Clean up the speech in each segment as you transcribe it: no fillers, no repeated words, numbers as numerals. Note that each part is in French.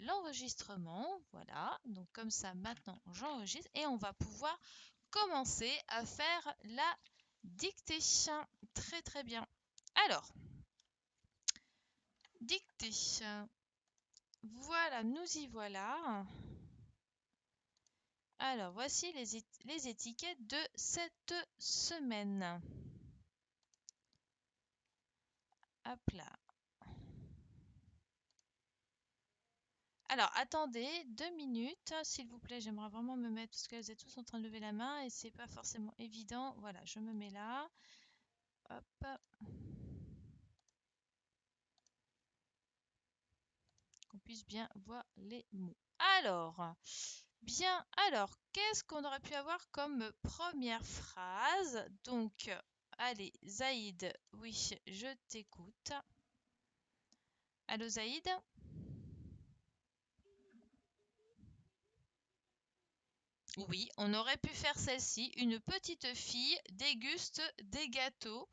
l'enregistrement. Voilà, donc comme ça maintenant j'enregistre et on va pouvoir commencer à faire la dictée. Très très bien. Alors, dictée. Voilà, nous y voilà. Alors, voici les étiquettes de cette semaine. Hop là. Alors, attendez 2 minutes, s'il vous plaît. J'aimerais vraiment me mettre, parce que vous êtes tous en train de lever la main et c'est pas forcément évident. Voilà, je me mets là. Hop. Qu'on puisse bien voir les mots. Alors, bien, alors, qu'est-ce qu'on aurait pu avoir comme première phrase? Donc, allez, Zaïd, oui, je t'écoute. Allô, Zaïd? Oui, on aurait pu faire celle-ci. Une petite fille déguste des gâteaux.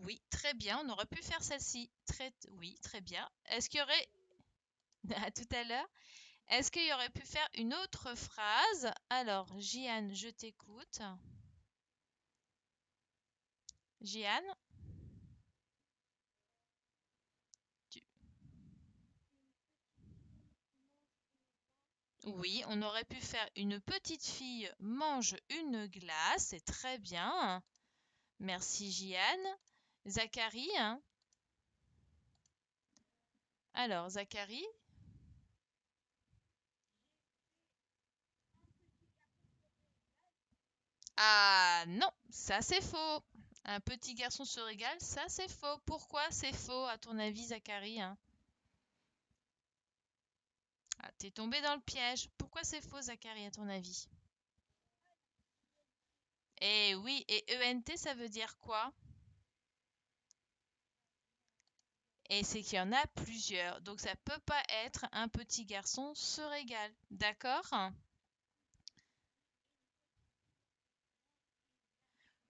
Oui, très bien, on aurait pu faire celle-ci. Oui, très bien. Est-ce qu'il y aurait... À tout à l'heure. Est-ce qu'il y aurait pu faire une autre phrase? Alors, Jeanne, je t'écoute. Jeanne? tu- Oui, on aurait pu faire une petite fille mange une glace. C'est très bien. Merci, Jeanne. Zacharie, hein? Alors, Zacharie? Ah non, ça c'est faux. Un petit garçon se régale, ça c'est faux. Pourquoi c'est faux à ton avis, Zacharie, hein? Ah, t'es tombé dans le piège. Pourquoi c'est faux, Zacharie, à ton avis? Eh oui, et ENT, ça veut dire quoi? Et c'est qu'il y en a plusieurs. Donc ça peut pas être un petit garçon se régale. D'accord?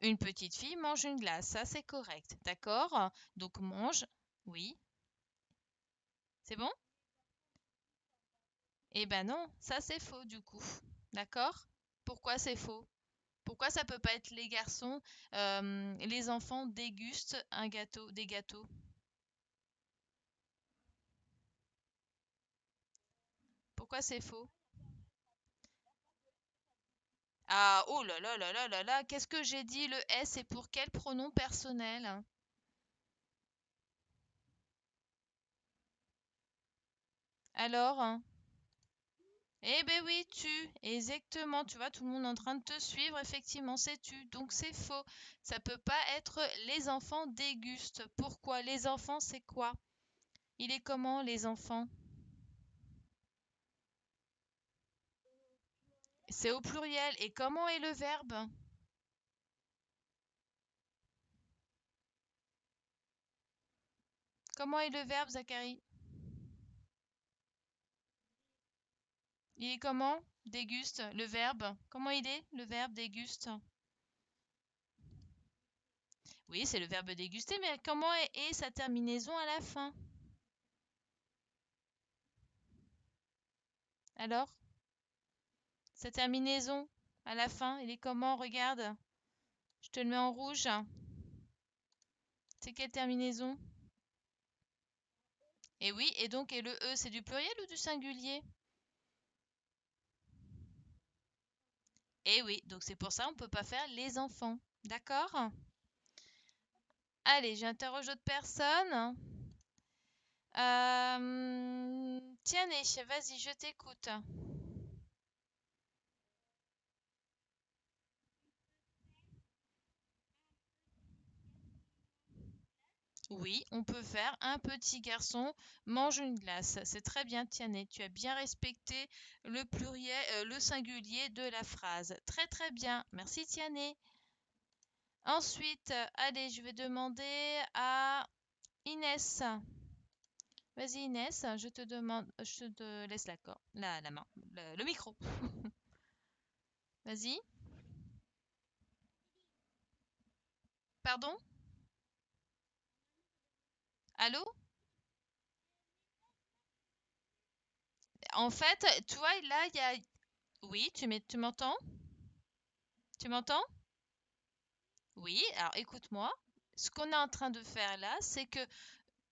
Une petite fille mange une glace, ça c'est correct. D'accord? Donc mange, oui. C'est bon? Eh ben non, ça c'est faux du coup. D'accord? Pourquoi c'est faux? Pourquoi ça peut pas être les garçons, les enfants dégustent un gâteau, des gâteaux? Pourquoi c'est faux? Ah, oh là là là là là là, qu'est-ce que j'ai dit? Le S c'est pour quel pronom personnel? Alors? Eh ben oui, tu, exactement, tu vois, tout le monde est en train de te suivre, effectivement, c'est tu, donc c'est faux. Ça peut pas être les enfants dégustent. Pourquoi? Les enfants, c'est quoi? Il est comment, les enfants? C'est au pluriel. Et comment est le verbe? Comment est le verbe, Zacharie? Il est comment? Déguste, le verbe. Comment il est, le verbe déguste? Oui, c'est le verbe déguster, mais comment est sa terminaison à la fin? Alors? Sa terminaison à la fin, il est comment? Regarde. Je te le mets en rouge. C'est quelle terminaison? Et oui, et donc, et le E, c'est du pluriel ou du singulier? Et oui, donc c'est pour ça on ne peut pas faire les enfants. D'accord? Allez, j'interroge d'autres personnes. Tiens, vas-y, je t'écoute. Oui, on peut faire un petit garçon mange une glace. C'est très bien, Tianet. Tu as bien respecté le pluriel, le singulier de la phrase. Très très bien. Merci, Tianet. Ensuite, allez, je vais demander à Inès. Vas-y, Inès, je te demande, je te laisse la main, le micro. Vas-y. Pardon? Allô? En fait, tu vois, là, il y a... Oui, tu m'entends? Tu m'entends? Oui, alors écoute-moi. Ce qu'on est en train de faire là, c'est que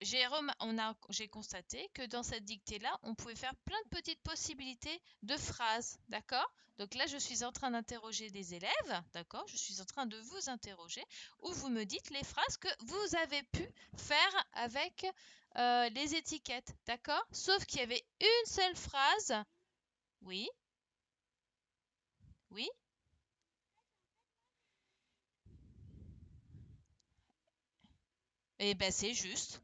j'ai constaté que dans cette dictée-là, on pouvait faire plein de petites possibilités de phrases, d'accord? Donc là, je suis en train d'interroger des élèves, d'accord? Je suis en train de vous interroger, où vous me dites les phrases que vous avez pu faire avec les étiquettes, d'accord? Sauf qu'il y avait une seule phrase. Oui, oui. Eh ben, c'est juste.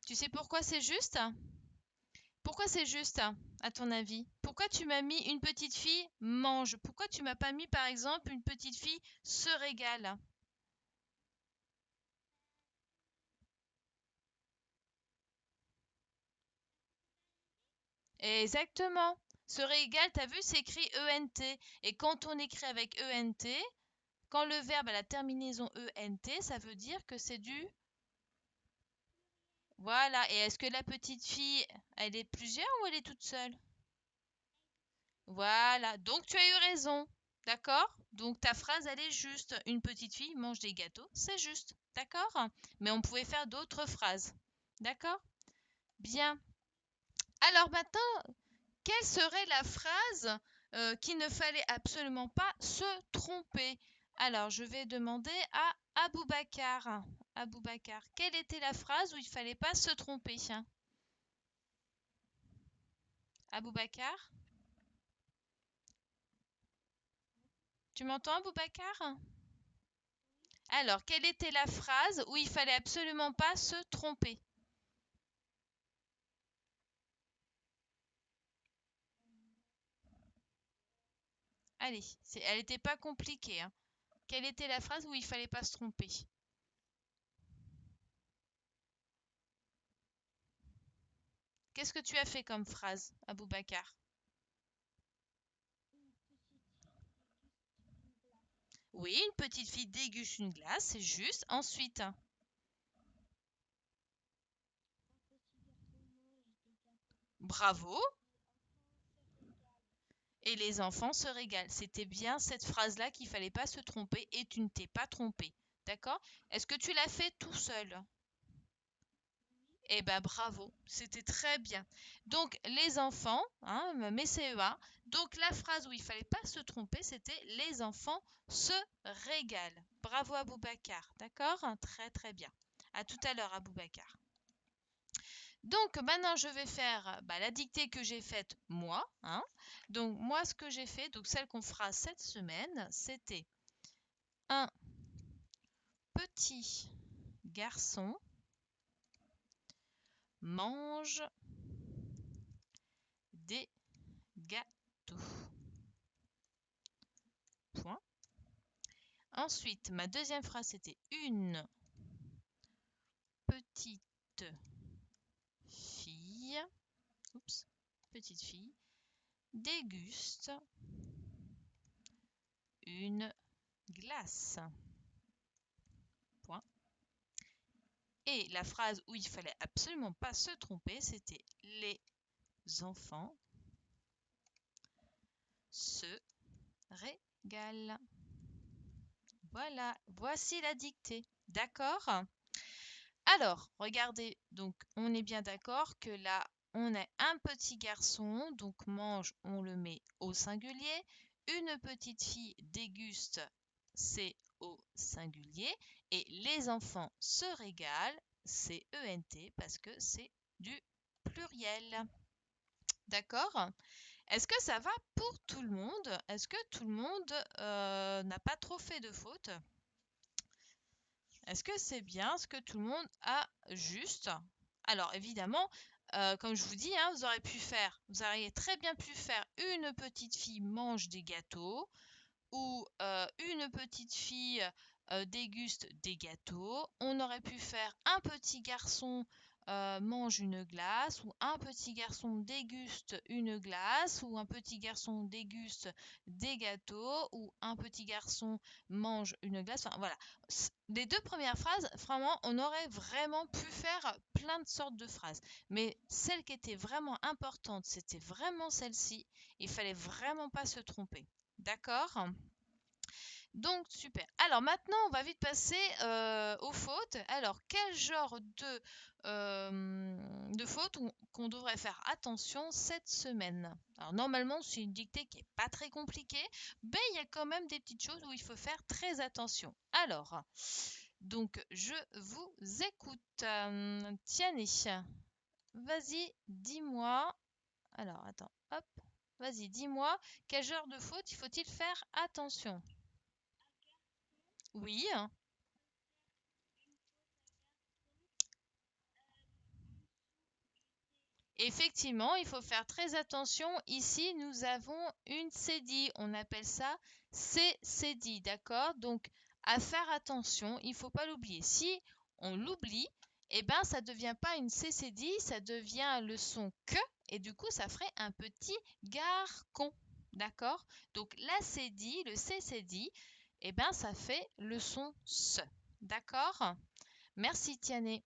Tu sais pourquoi c'est juste? Pourquoi c'est juste, à ton avis? Pourquoi tu m'as mis une petite fille mange? Pourquoi tu m'as pas mis, par exemple, une petite fille se régale? Exactement. Se régale, t'as vu, c'est écrit ENT. Et quand on écrit avec ENT, quand le verbe a la terminaison ENT, ça veut dire que c'est du... Voilà. Et est-ce que la petite fille, elle est plusieurs ou elle est toute seule? Voilà, donc tu as eu raison, d'accord? Donc ta phrase, elle est juste. Une petite fille mange des gâteaux, c'est juste, d'accord? Mais on pouvait faire d'autres phrases, d'accord? Bien. Alors maintenant, quelle serait la phrase qu'il ne fallait absolument pas se tromper? Alors, je vais demander à Aboubacar. Aboubacar, quelle était la phrase où il fallait pas se tromper? Aboubacar, tu m'entends, Aboubacar? Alors, quelle était la phrase où il fallait absolument pas se tromper? Allez, elle n'était pas compliquée, hein. Quelle était la phrase où il fallait pas se tromper? Qu'est-ce que tu as fait comme phrase, Aboubacar? Oui, une petite fille déguste une glace, c'est juste. Ensuite, bravo, et les enfants se régalent. C'était bien cette phrase-là qu'il fallait pas se tromper et tu ne t'es pas trompé. D'accord? Est-ce que tu l'as fait tout seul? Eh ben bravo, c'était très bien. Donc les enfants, hein, mes CE1, donc la phrase où il fallait pas se tromper, c'était les enfants se régalent. Bravo à Boubacar, d'accord? Très très bien. À tout à l'heure à Boubacar. Donc maintenant je vais faire la dictée que j'ai faite moi, hein. Donc moi ce que j'ai fait, donc celle qu'on fera cette semaine, c'était un petit garçon mange des gâteaux. Point. Ensuite, ma deuxième phrase, c'était une petite fille, oups, petite fille, déguste une glace. Point. Et la phrase où il fallait absolument pas se tromper, c'était les enfants se régalent. Voilà, voici la dictée. D'accord? Alors, regardez, donc on est bien d'accord que là, on a un petit garçon, donc mange, on le met au singulier. Une petite fille déguste, c'est au singulier. Et les enfants se régalent, c'est ENT parce que c'est du pluriel. D'accord? Est-ce que ça va pour tout le monde? Est-ce que tout le monde n'a pas trop fait de fautes? Est-ce que c'est bien ce que tout le monde a juste? Alors évidemment, comme je vous dis, hein, vous auriez très bien pu faire une petite fille mange des gâteaux ou une petite fille déguste des gâteaux. On aurait pu faire un petit garçon mange une glace, ou un petit garçon déguste une glace, ou un petit garçon déguste des gâteaux, ou un petit garçon mange une glace. Enfin voilà. Les deux premières phrases, vraiment, on aurait vraiment pu faire plein de sortes de phrases. Mais celle qui était vraiment importante, c'était vraiment celle-ci. Il fallait vraiment pas se tromper. D'accord? Donc, super. Alors, maintenant, on va vite passer aux fautes. Alors, quel genre de fautes qu'on devrait faire attention cette semaine? Alors, normalement, c'est une dictée qui n'est pas très compliquée, mais il y a quand même des petites choses où il faut faire très attention. Alors, donc, je vous écoute. Tiani, vas-y, dis-moi. Alors, attends, hop. Vas-y, dis-moi, quel genre de faute il faut-il faire attention? Oui. Effectivement, il faut faire très attention. Ici, nous avons une cédille. On appelle ça cédille, d'accord? Donc, à faire attention, il ne faut pas l'oublier. Si on l'oublie, eh ben, ça ne devient pas une cédille, ça devient le son que, et du coup, ça ferait un petit garcon, d'accord? Donc, la cédille, le cédille, eh ben, ça fait le son se, d'accord? Merci, Tiané.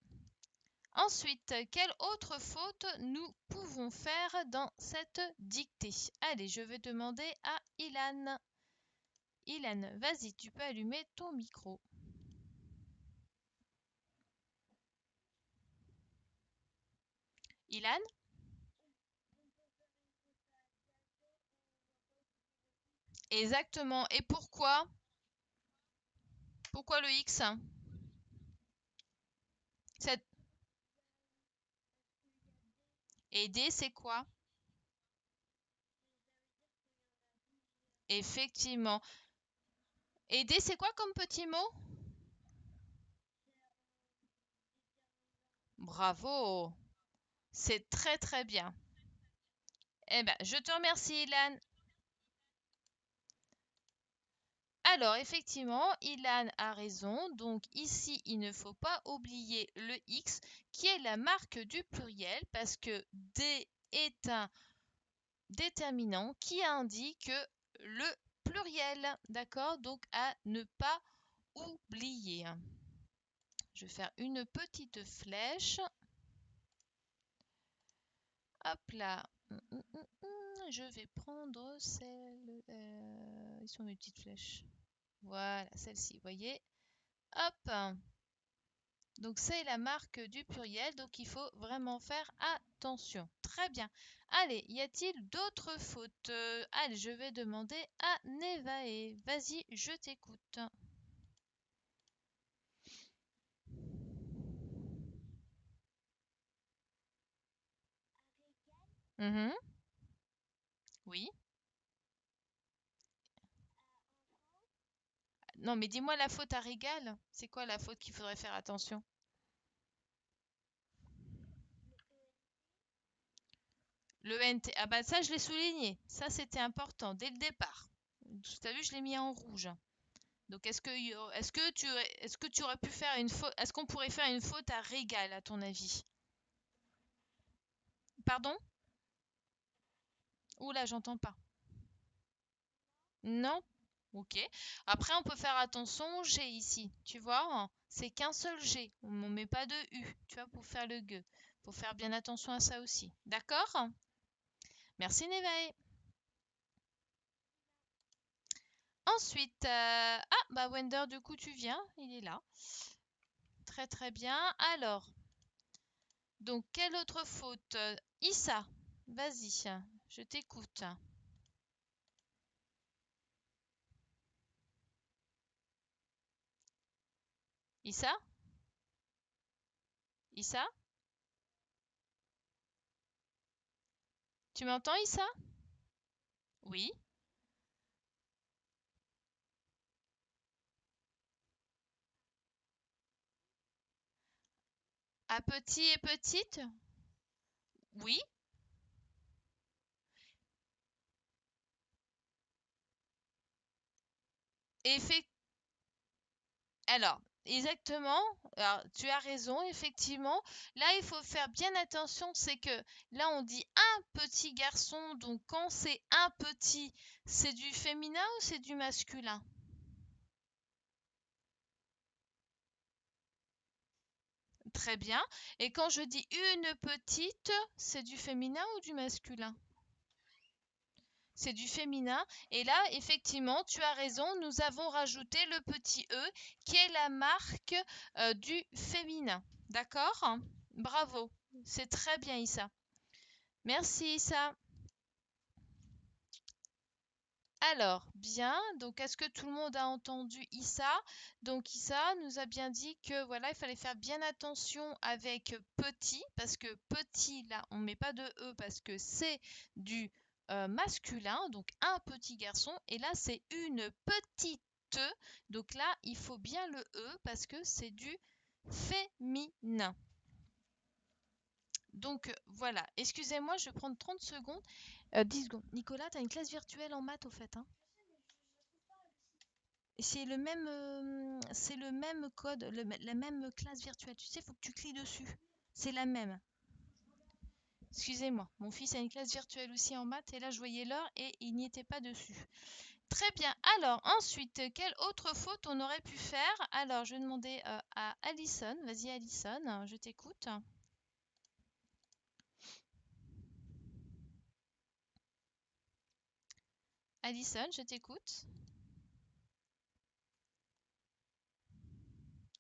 Ensuite, quelle autre faute nous pouvons faire dans cette dictée? Allez, je vais demander à Ilan. Ilan, vas-y, tu peux allumer ton micro. Ilan? Exactement. Et pourquoi? Pourquoi le X? Cette... Aider, c'est quoi? Effectivement. Aider, c'est quoi comme petit mot? Bravo. C'est très très bien. Eh ben, je te remercie, Ilan. Alors, effectivement, Ilan a raison. Donc, ici, il ne faut pas oublier le X, qui est la marque du pluriel, parce que D est un déterminant qui indique le pluriel. D'accord? Donc, à ne pas oublier. Je vais faire une petite flèche. Hop là. Je vais prendre celle... Ils sont mes petites flèches. Voilà, celle-ci, vous voyez? Hop. Donc c'est la marque du pluriel, donc il faut vraiment faire attention. Très bien. Allez, y a-t-il d'autres fautes? Allez, je vais demander à Nevae. Vas-y, je t'écoute. Mhm. Oui. Non, mais dis-moi la faute à Régal. C'est quoi la faute qu'il faudrait faire attention? Le NT. Ah bah ça, je l'ai souligné. Ça, c'était important dès le départ. Tu as vu, je l'ai mis en rouge. Donc est-ce que tu aurais pu faire une faute? Est-ce qu'on pourrait faire une faute à Régal, à ton avis? Pardon? Oula, j'entends pas. Non? Ok. Après, on peut faire attention au G ici. Tu vois, hein, c'est qu'un seul G. On ne met pas de U, tu vois, pour faire le G. Faut faire bien attention à ça aussi. D'accord? Merci, Nevaeh. Ensuite, bah Wender, du coup, tu viens. Il est là. Très, très bien. Alors, donc, quelle autre faute? Issa, vas-y, je t'écoute. Issa? Issa? Tu m'entends, Issa? Oui. À petit et petite? Oui. Effectivement. Alors, Exactement. Alors, tu as raison, effectivement. Là, il faut faire bien attention, c'est que là, on dit un petit garçon, donc quand c'est un petit, c'est du féminin ou c'est du masculin? Très bien. Et quand je dis une petite, c'est du féminin ou du masculin? C'est du féminin. Et là, effectivement, tu as raison, nous avons rajouté le petit E qui est la marque du féminin. D'accord? Bravo. C'est très bien, Issa. Merci, Issa. Alors, bien, donc est-ce que tout le monde a entendu Issa? Donc Issa nous a bien dit que voilà, il fallait faire bien attention avec petit, parce que petit, là, on ne met pas de E parce que c'est du masculin, donc un petit garçon, et là, c'est une petite, donc là, il faut bien le E parce que c'est du féminin. Donc voilà, excusez-moi, je vais prendre 30 secondes, 10 secondes. Nicolas, tu as une classe virtuelle en maths au fait, hein? C'est le même code, la même classe virtuelle. Tu sais, il faut que tu cliques dessus. C'est la même. Excusez-moi, mon fils a une classe virtuelle aussi en maths et là je voyais l'heure et il n'y était pas dessus. Très bien. Alors ensuite, quelle autre faute on aurait pu faire? Alors je vais demander à Alison. Vas-y Alison, je t'écoute. Alison, je t'écoute.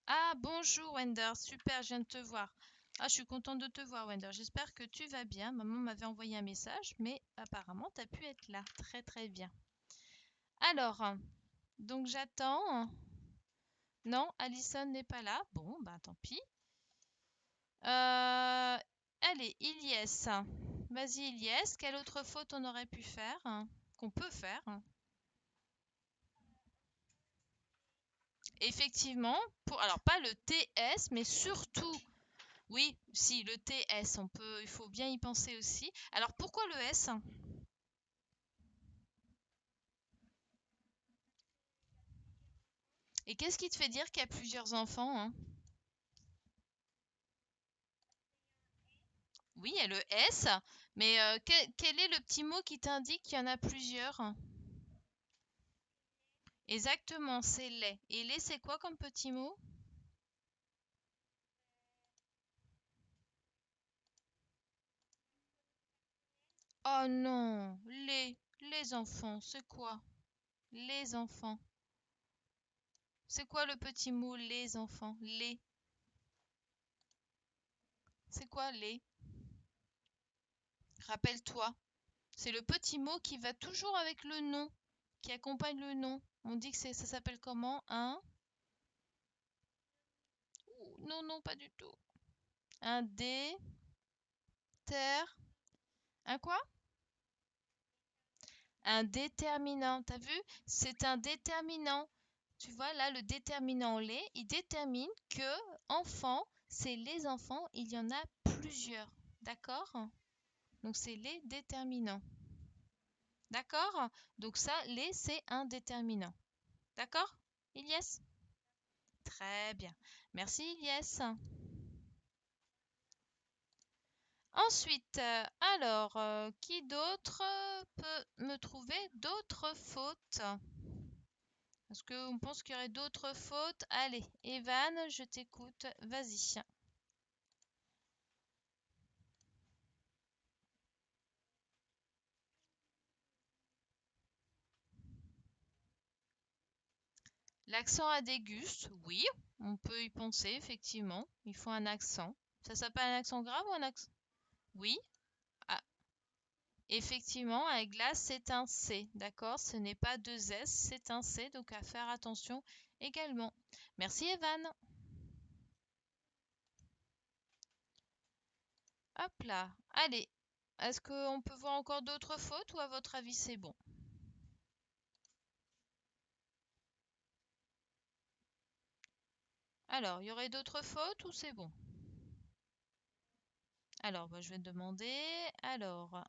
Ah, bonjour Wender, super, je viens de te voir. Ah, je suis contente de te voir Wender, j'espère que tu vas bien. Maman m'avait envoyé un message, mais apparemment tu as pu être là. Très très bien. Alors, donc j'attends. Non, Alison n'est pas là. Bon, bah tant pis. Allez, Ilyes. Vas-y Ilyes, quelle autre faute on aurait pu faire? Qu'on peut faire? Effectivement, alors pas le TS, mais surtout. Oui, si, le TS, il faut bien y penser aussi. Alors pourquoi le S? Et qu'est-ce qui te fait dire qu'il y a plusieurs enfants, hein? Oui, il y a le S, mais quel est le petit mot qui t'indique qu'il y en a plusieurs? Exactement, c'est les. Et les, c'est quoi comme petit mot? Oh non, les enfants, c'est quoi? Les enfants. C'est quoi le petit mot les enfants? Les. C'est quoi les? Rappelle-toi. C'est le petit mot qui va toujours avec le nom, qui accompagne le nom. On dit que ça s'appelle comment? Un? Non, non, pas du tout. Un un quoi? Un déterminant. T'as vu? C'est un déterminant. Tu vois, là, le déterminant les, il détermine que enfants, c'est les enfants, il y en a plusieurs. D'accord? Donc, c'est les déterminants. D'accord? Donc, ça, les, c'est un déterminant. D'accord, Ilyes? Très bien. Merci, Ilyes. Ensuite, qui d'autre peut me trouver d'autres fautes? Est-ce qu'on pense qu'il y aurait d'autres fautes? Allez, Evan, je t'écoute. Vas-y. L'accent à déguste, oui, on peut y penser, effectivement. Il faut un accent. Ça s'appelle un accent grave ou un accent? Oui. Ah, effectivement, avec glace, c'est un C, d'accord? Ce n'est pas deux S, c'est un C, donc à faire attention également. Merci, Evan. Hop là. Allez, est-ce qu'on peut voir encore d'autres fautes ou à votre avis c'est bon? Alors, il y aurait d'autres fautes ou c'est bon? Alors, bah, je vais demander. Alors,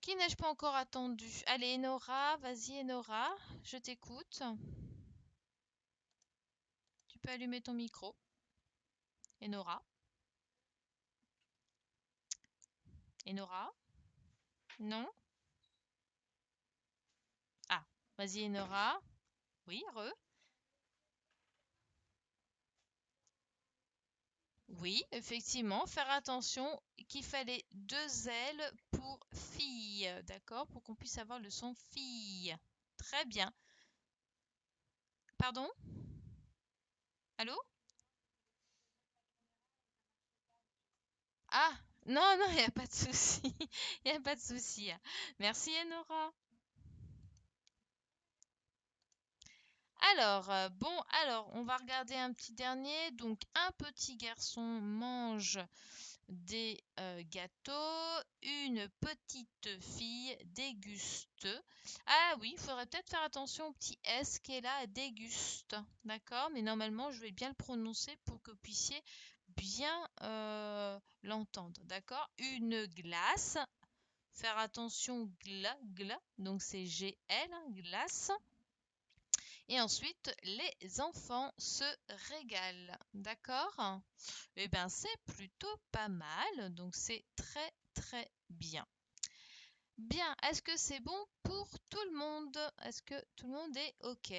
qui n'ai-je pas encore attendu? Allez, Enora, vas-y, Enora, je t'écoute. peux allumer ton micro. Enora? Enora? Non? Ah, vas-y Enora. Oui, re. Oui, effectivement, faire attention qu'il fallait deux L pour fille, d'accord? Pour qu'on puisse avoir le son fille. Très bien. Pardon? Allô? Ah, non, non, il n'y a pas de souci. Il n'y a pas de souci. Merci Enora. Alors, alors, on va regarder un petit dernier. Donc, un petit garçon mange des gâteaux, une petite fille déguste. Ah oui, il faudrait peut-être faire attention au petit S qui est là, déguste. D'accord? Mais normalement, je vais bien le prononcer pour que vous puissiez bien l'entendre. D'accord? Une glace. Faire attention, gla. Donc c'est GL, glace. Et ensuite, les enfants se régalent. D'accord? Eh bien, c'est plutôt pas mal. Donc, c'est très, très bien. Bien, est-ce que c'est bon pour tout le monde? Est-ce que tout le monde est OK?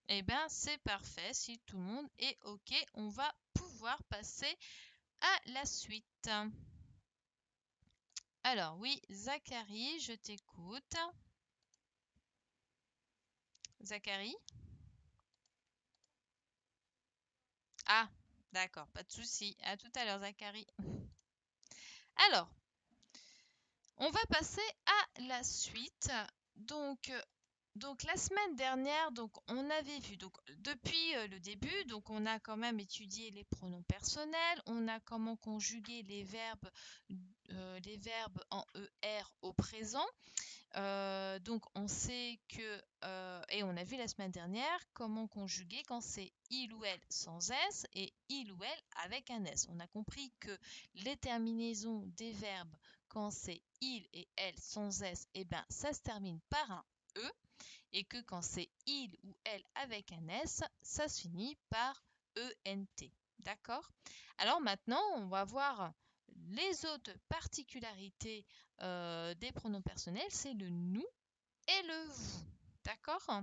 Eh bien, c'est parfait. Si tout le monde est OK, on va pouvoir passer à la suite. Alors, oui, Zacharie, je t'écoute. Zacharie? Ah, d'accord, pas de souci. À tout à l'heure, Zacharie. Alors, on va passer à la suite. Donc, la semaine dernière, donc on avait vu donc depuis le début, donc on a quand même étudié les pronoms personnels, on a comment conjuguer les verbes en ER au présent. Donc on sait que et on a vu la semaine dernière comment conjuguer quand c'est il ou elle sans S et il ou elle avec un S. On a compris que les terminaisons des verbes quand c'est il et elle sans S, eh ben ça se termine par un E et que quand c'est il ou elle avec un S, ça se finit par ENT. D'accord? Alors maintenant, on va voir les autres particularités des pronoms personnels, c'est le nous et le vous. D'accord?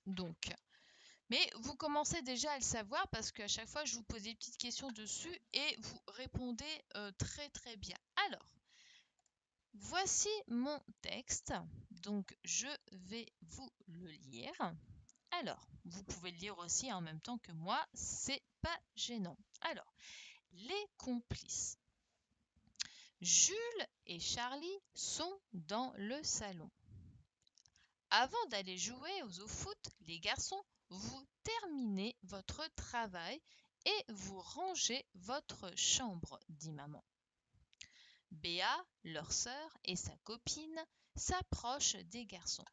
Donc, mais vous commencez déjà à le savoir parce qu'à chaque fois, je vous pose des petites questions dessus et vous répondez très très bien. Alors, voici mon texte. Donc, je vais vous le lire. Alors, vous pouvez le lire aussi en même temps que moi, c'est pas gênant. Alors, les complices. Jules et Charlie sont dans le salon. Avant d'aller jouer au foot, les garçons, vous terminez votre travail et vous rangez votre chambre, dit maman. Béa, leur sœur et sa copine s'approchent des garçons.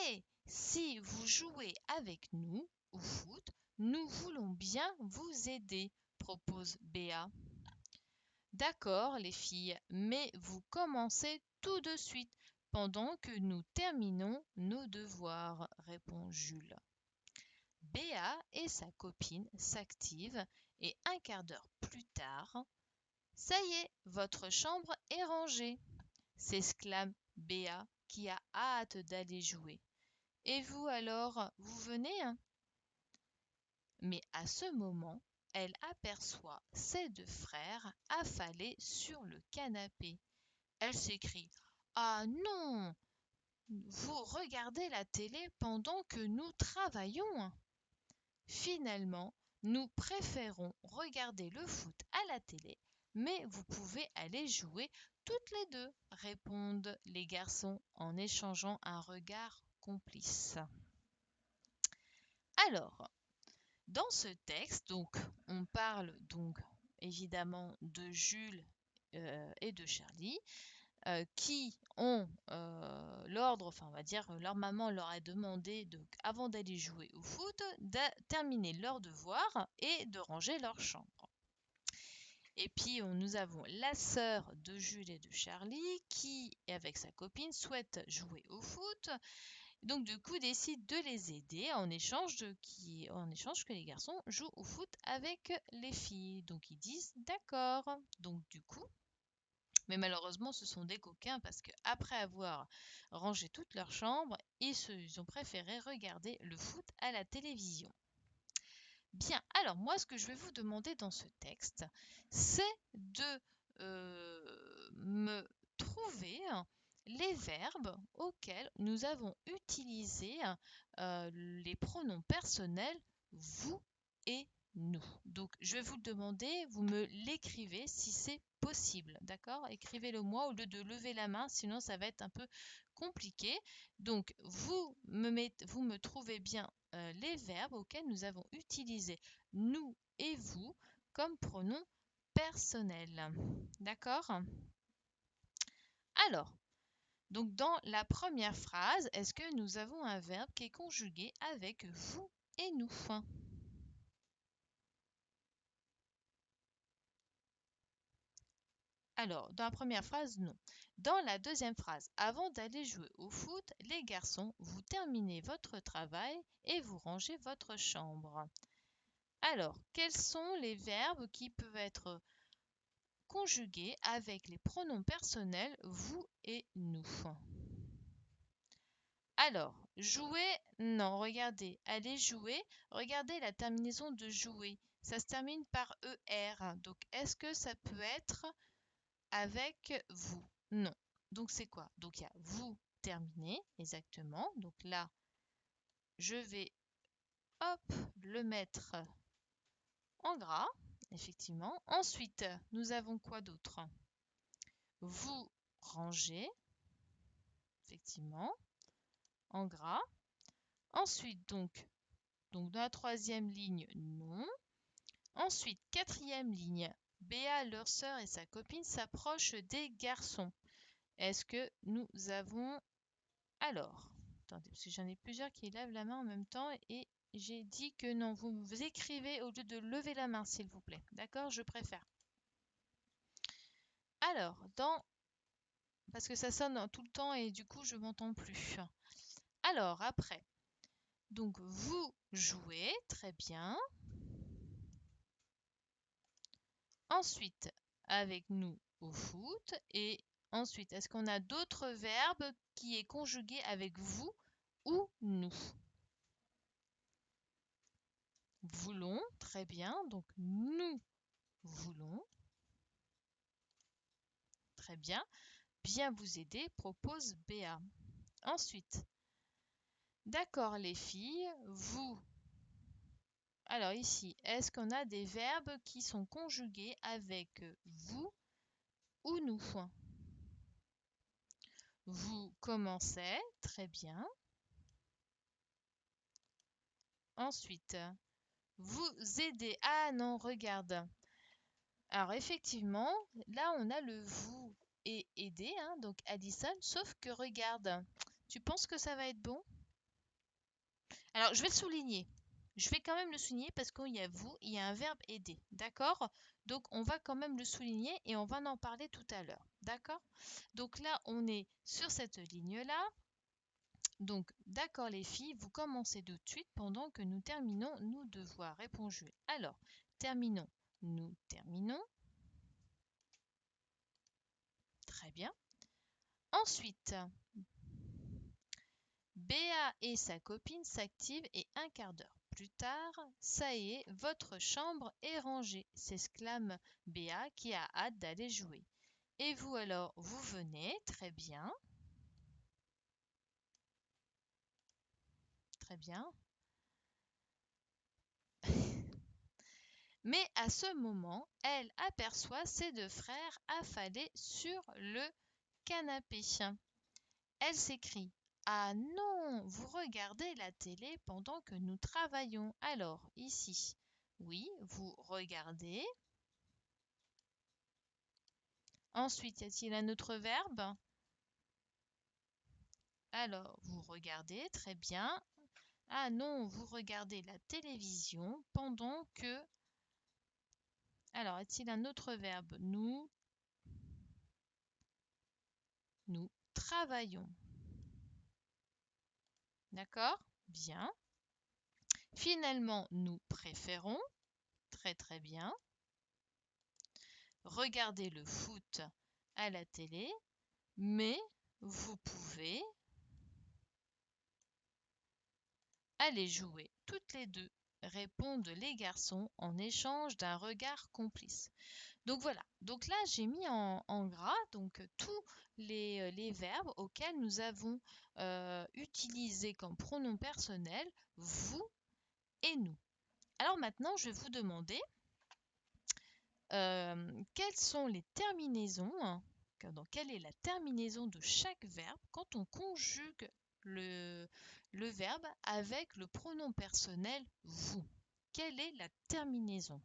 Et si vous jouez avec nous au foot, nous voulons bien vous aider, propose Béa. D'accord, les filles, mais vous commencez tout de suite, pendant que nous terminons nos devoirs, répond Jules. Béa et sa copine s'activent et un quart d'heure plus tard, ça y est, votre chambre est rangée, s'exclame Béa qui a hâte d'aller jouer. Et vous alors, vous venez, hein? Mais à ce moment, elle aperçoit ses deux frères affalés sur le canapé. Elle s'écrie: Ah non! Vous regardez la télé pendant que nous travaillons. Finalement, nous préférons regarder le foot à la télé, mais vous pouvez aller jouer toutes les deux, répondent les garçons en échangeant un regard complice. Alors, dans ce texte, donc, on parle donc évidemment de Jules et de Charlie qui ont l'ordre, enfin on va dire leur maman leur a demandé avant d'aller jouer au foot de terminer leurs devoirs et de ranger leur chambre. Et puis, nous avons la sœur de Jules et de Charlie qui, avec sa copine, souhaite jouer au foot. Donc, du coup, décide de les aider en échange que les garçons jouent au foot avec les filles. Donc, ils disent d'accord. Donc, du coup, mais malheureusement, ce sont des coquins parce qu'après avoir rangé toute leur chambre, ils ont préféré regarder le foot à la télévision. Bien, alors moi, ce que je vais vous demander dans ce texte, c'est de me trouver les verbes auxquels nous avons utilisé les pronoms personnels vous et nous. Donc, je vais vous le demander, vous me l'écrivez si c'est possible, d'accord? Écrivez-le moi au lieu de lever la main, sinon ça va être un peu compliqué. Donc, vous me trouvez bien les verbes auxquels nous avons utilisé nous et vous comme pronoms personnels. D'accord? Alors, donc dans la première phrase, est-ce que nous avons un verbe qui est conjugué avec vous et nous? Alors, dans la première phrase, non. Dans la deuxième phrase, avant d'aller jouer au foot, les garçons, vous terminez votre travail et vous rangez votre chambre. Alors, quels sont les verbes qui peuvent être conjugués avec les pronoms personnels vous et nous? Alors, jouer, non, regardez, aller jouer, regardez la terminaison de jouer. Ça se termine par ER. Donc, est-ce que ça peut être avec vous? Non. Donc, c'est quoi? Donc, il y a vous terminé, exactement. Donc là, je vais, hop, le mettre en gras, effectivement. Ensuite, nous avons quoi d'autre? Vous rangez, effectivement, en gras. Ensuite, donc dans la troisième ligne, non. Ensuite, quatrième ligne, Béa, leur sœur et sa copine s'approchent des garçons. Est-ce que nous avons... Alors, attendez, parce que j'en ai plusieurs qui lèvent la main en même temps et j'ai dit que non, vous écrivez au lieu de lever la main, s'il vous plaît. D'accord? Je préfère. Alors, parce que ça sonne tout le temps et du coup, je m'entends plus. Alors, après, donc vous jouez, très bien. Ensuite, avec nous au foot. Et ensuite, est-ce qu'on a d'autres verbes qui est conjugué avec vous ou nous? Voulons, très bien. Donc, nous voulons. Très bien. Bien vous aider, propose Béa. Ensuite, d'accord les filles, vous. Alors ici, est-ce qu'on a des verbes qui sont conjugués avec vous ou nous? Vous commencez, très bien. Ensuite, vous aidez. Ah non, regarde. Alors effectivement, là on a le vous et aider, hein, donc Addison, sauf que regarde, tu penses que ça va être bon? Alors je vais le souligner. Je vais quand même le souligner parce qu'il y a vous, il y a un verbe aider, d'accord? Donc on va quand même le souligner et on va en parler tout à l'heure, d'accord? Donc là on est sur cette ligne-là. Donc d'accord les filles, vous commencez tout de suite pendant que nous terminons nos devoirs, répond Jules. Alors, terminons. Nous terminons. Très bien. Ensuite, Béa et sa copine s'activent et un quart d'heure plus tard, ça y est, votre chambre est rangée, s'exclame Béa qui a hâte d'aller jouer. Et vous alors, vous venez, très bien. Très bien. Mais à ce moment, elle aperçoit ses deux frères affalés sur le canapé. Elle s'écrie: Ah non, vous regardez la télé pendant que nous travaillons. Alors, ici, oui, vous regardez. Ensuite, y a-t-il un autre verbe? Alors, vous regardez, très bien. Ah non, vous regardez la télévision pendant que Alors, est-il un autre verbe? Nous travaillons. D'accord? Bien. Finalement, nous préférons. Très très bien. Regardez le foot à la télé, mais vous pouvez aller jouer toutes les deux, répondent les garçons en échange d'un regard complice. Donc voilà, donc là j'ai mis en gras donc tous les verbes auxquels nous avons utilisé comme pronom personnel vous et nous. Alors maintenant je vais vous demander quelles sont les terminaisons, hein, donc quelle est la terminaison de chaque verbe quand on conjugue le verbe avec le pronom personnel vous. Quelle est la terminaison?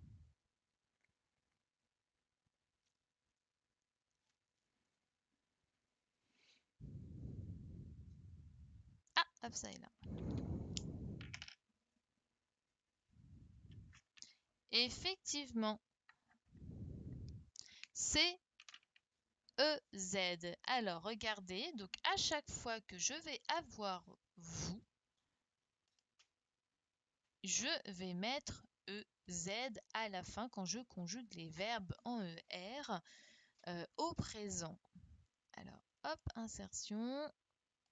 Ah, hop, ça est là. Effectivement, c'est EZ. Alors, regardez, donc à chaque fois que je vais avoir vous, je vais mettre EZ à la fin quand je conjugue les verbes en ER au présent. Alors, hop, insertion,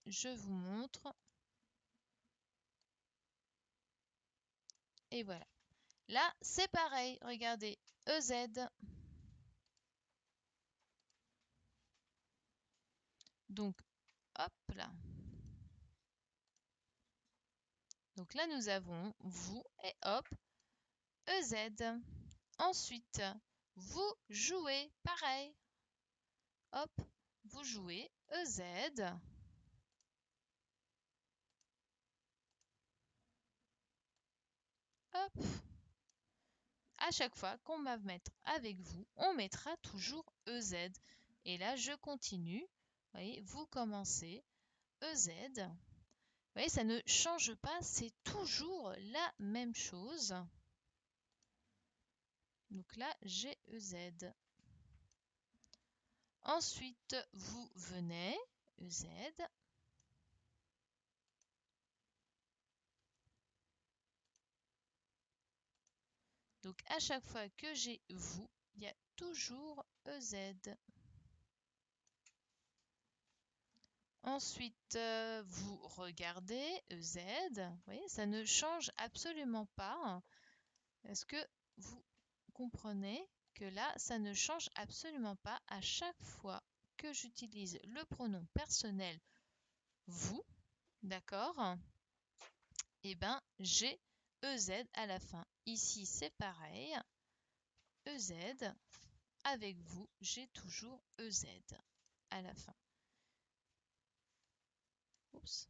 je vous montre. Et voilà. Là, c'est pareil, regardez, EZ. Donc, hop là. Donc là, nous avons vous et hop, EZ. Ensuite, vous jouez, pareil. Hop, vous jouez EZ. Hop. À chaque fois qu'on va mettre avec vous, on mettra toujours EZ. Et là, je continue. Vous voyez, vous commencez EZ. Vous voyez, ça ne change pas, c'est toujours la même chose. Donc là, j'ai EZ. Ensuite, vous venez, EZ. Donc à chaque fois que j'ai vous, il y a toujours EZ. Ensuite, vous regardez EZ. Vous voyez, ça ne change absolument pas. Est-ce que vous comprenez que là, ça ne change absolument pas à chaque fois que j'utilise le pronom personnel vous, d'accord? Eh ben, j'ai EZ à la fin. Ici, c'est pareil. EZ, avec vous, j'ai toujours EZ à la fin. Oups.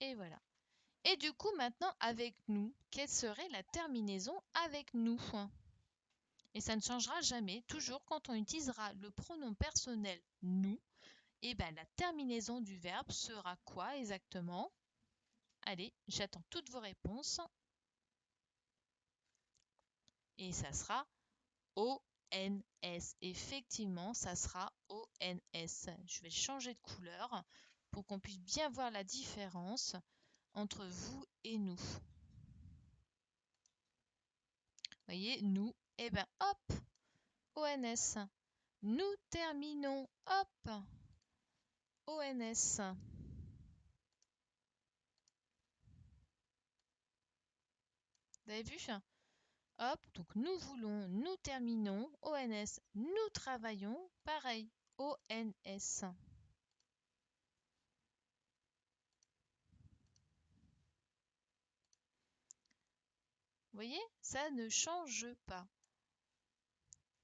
Et voilà. Et du coup, maintenant, avec nous, quelle serait la terminaison avec nous? Et ça ne changera jamais. Toujours quand on utilisera le pronom personnel nous, et ben la terminaison du verbe sera quoi exactement? Allez, j'attends toutes vos réponses. Et ça sera ONS. Effectivement, ça sera ONS. Je vais changer de couleur pour qu'on puisse bien voir la différence entre vous et nous. Voyez, nous, et ben hop, ONS. Nous terminons, hop, ONS. Vous avez vu? Hop, donc nous voulons, nous terminons, ONS. Nous travaillons, pareil, ONS. Vous voyez, ça ne change pas.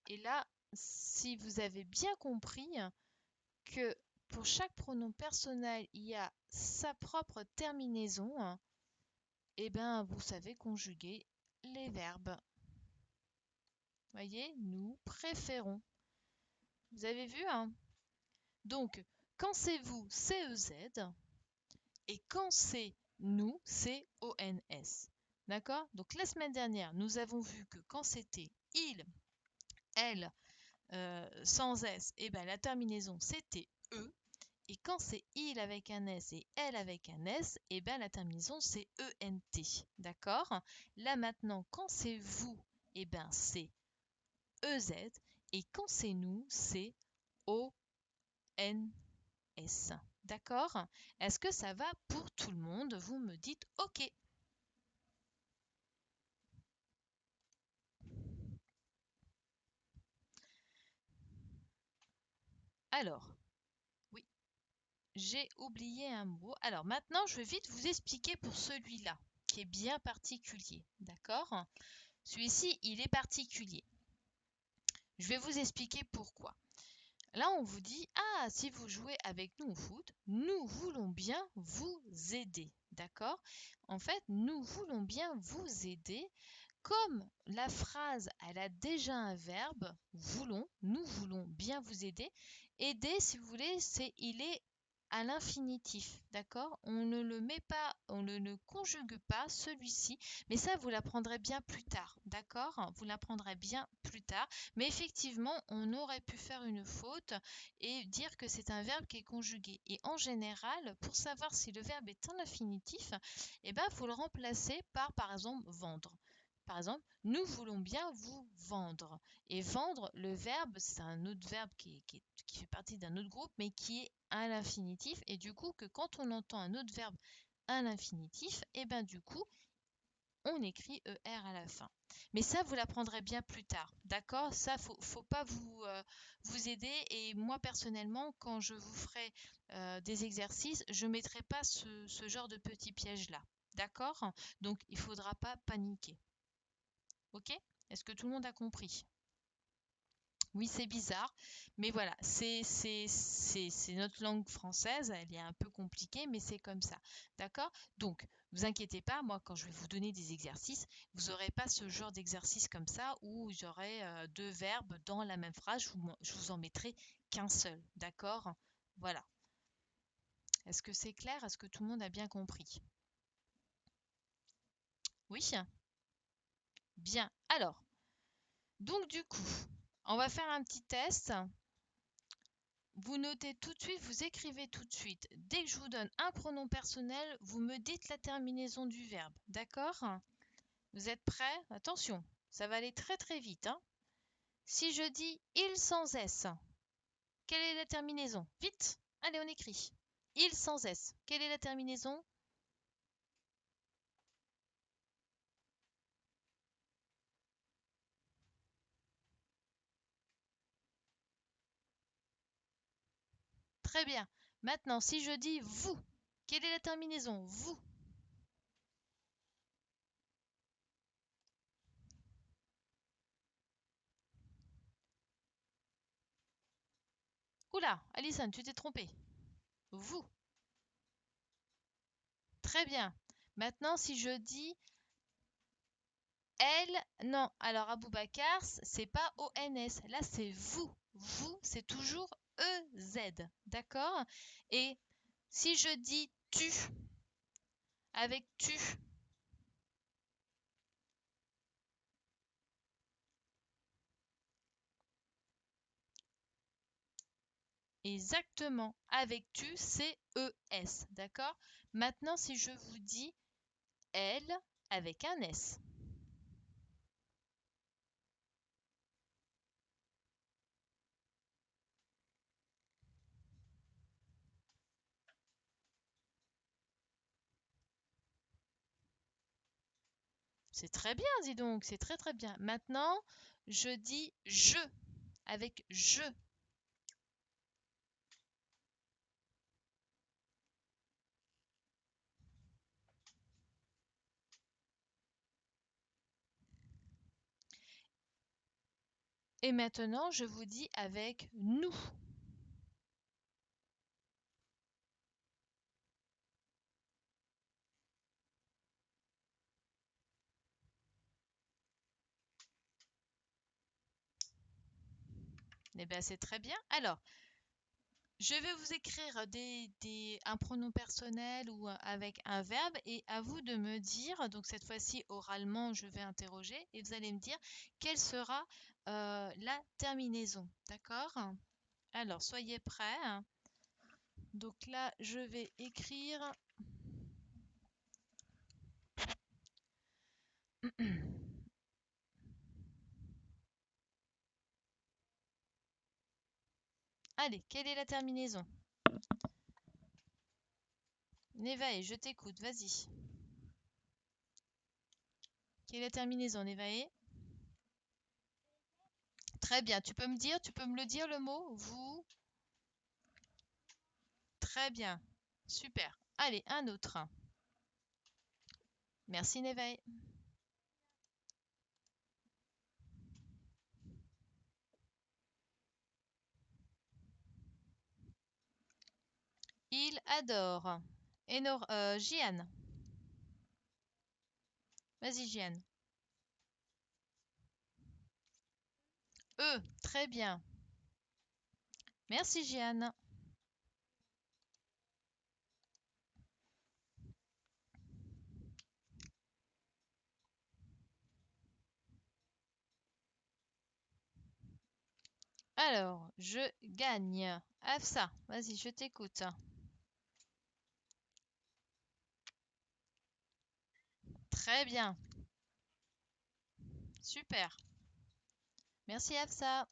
Et là, si vous avez bien compris que pour chaque pronom personnel, il y a sa propre terminaison, eh bien, vous savez conjuguer les verbes. Voyez, nous préférons. Vous avez vu, hein? Donc, quand c'est vous, c'est EZ. Et quand c'est nous, c'est ONS. D'accord? Donc la semaine dernière, nous avons vu que quand c'était il, elle, sans S, et ben la terminaison c'était E. Et quand c'est il avec un S et elle avec un S, et ben la terminaison c'est ENT. D'accord? Là maintenant, quand c'est vous, et ben c'est EZ. Et quand c'est nous, c'est ONS. D'accord? Est-ce que ça va pour tout le monde? Vous me dites OK. Alors, oui, j'ai oublié un mot. Alors maintenant, je vais vite vous expliquer pour celui-là, qui est bien particulier. D'accord? Celui-ci, il est particulier. Je vais vous expliquer pourquoi. Là, on vous dit, ah, si vous jouez avec nous au foot, nous voulons bien vous aider. D'accord? En fait, nous voulons bien vous aider. Comme la phrase, elle a déjà un verbe, voulons, nous voulons bien vous aider. Aider, si vous voulez, il est à l'infinitif, d'accord? On ne le met pas, on ne conjugue pas celui-ci, mais ça, vous l'apprendrez bien plus tard, d'accord? Vous l'apprendrez bien plus tard. Mais effectivement, on aurait pu faire une faute et dire que c'est un verbe qui est conjugué. Et en général, pour savoir si le verbe est en infinitif, eh ben, faut le remplacer par exemple, vendre. Par exemple, nous voulons bien vous vendre. Et vendre, le verbe, c'est un autre verbe qui fait partie d'un autre groupe, mais qui est à l'infinitif. Et du coup, que quand on entend un autre verbe à l'infinitif, et ben du coup, on écrit ER à la fin. Mais ça, vous l'apprendrez bien plus tard. D'accord? Ça, faut pas vous aider. Et moi, personnellement, quand je vous ferai des exercices, je ne mettrai pas ce genre de petits pièges-là. D'accord? Donc, il ne faudra pas paniquer. Ok? Est-ce que tout le monde a compris? Oui, c'est bizarre, mais voilà, c'est notre langue française, elle est un peu compliquée, mais c'est comme ça. D'accord? Donc, vous inquiétez pas, moi, quand je vais vous donner des exercices, vous n'aurez pas ce genre d'exercice comme ça où j'aurai deux verbes dans la même phrase, je vous en mettrai qu'un seul. D'accord? Voilà. Est-ce que c'est clair? Est-ce que tout le monde a bien compris? Oui? Bien. Alors, donc du coup, on va faire un petit test. Vous notez tout de suite, vous écrivez tout de suite. Dès que je vous donne un pronom personnel, vous me dites la terminaison du verbe. D'accord? Vous êtes prêts? Attention, ça va aller très très vite, hein. Si je dis il sans S, quelle est la terminaison? Vite! Allez, on écrit. Il sans S, quelle est la terminaison? Très bien. Maintenant, si je dis vous, quelle est la terminaison? Vous. Oula, Alison, tu t'es trompée. Vous. Très bien. Maintenant, si je dis elle, non. Alors, Aboubacar, c'est pas ONS. Là, c'est vous. Vous, c'est toujours EZ. D'accord? Et si je dis tu, avec tu, exactement, avec tu, c'est ES. D'accord? Maintenant, si je vous dis elle, avec un S. C'est très bien, dis donc. C'est très très bien. Maintenant, je dis je, avec je. Et maintenant, je vous dis avec nous. Eh bien, c'est très bien. Alors, Je vais vous écrire un pronom personnel ou avec un verbe et à vous de me dire, donc cette fois-ci oralement, je vais interroger et vous allez me dire quelle sera la terminaison. D'accord? Alors, soyez prêts. Donc là, je vais écrire. Allez, quelle est la terminaison? Nevae, je t'écoute, vas-y. Quelle est la terminaison, Nevae? Très bien, tu peux me le dire le mot? Vous? Très bien, super. Allez, un autre. Merci, Nevae. Il adore. Jeanne. Vas-y, Jeanne. Très bien. Merci, Jeanne. Alors, je gagne. Afsa, vas-y, je t'écoute. Très bien. Super. Merci, Afsa.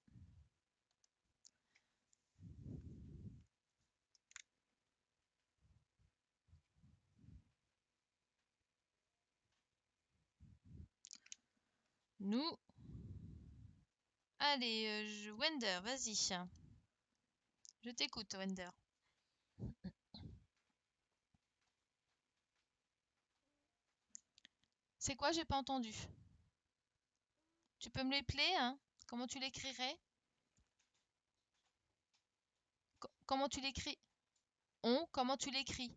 Nous. Allez, Wender, vas-y. Je t'écoute, Wender. C'est quoi? J'ai pas entendu. Tu peux me l'épeler, hein? Comment tu l'écrirais? Comment tu l'écris? Comment tu l'écris?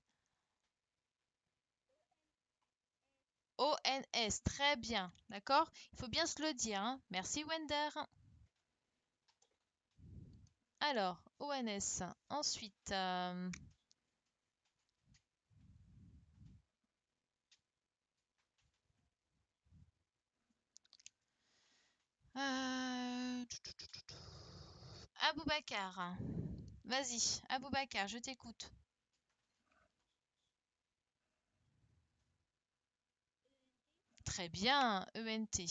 O-N-S, très bien, d'accord? Il faut bien se le dire, hein? Merci, Wender. Alors, O-N-S. Ensuite, euh, Aboubacar. Vas-y, Aboubacar, je t'écoute. Très bien, E-N-T.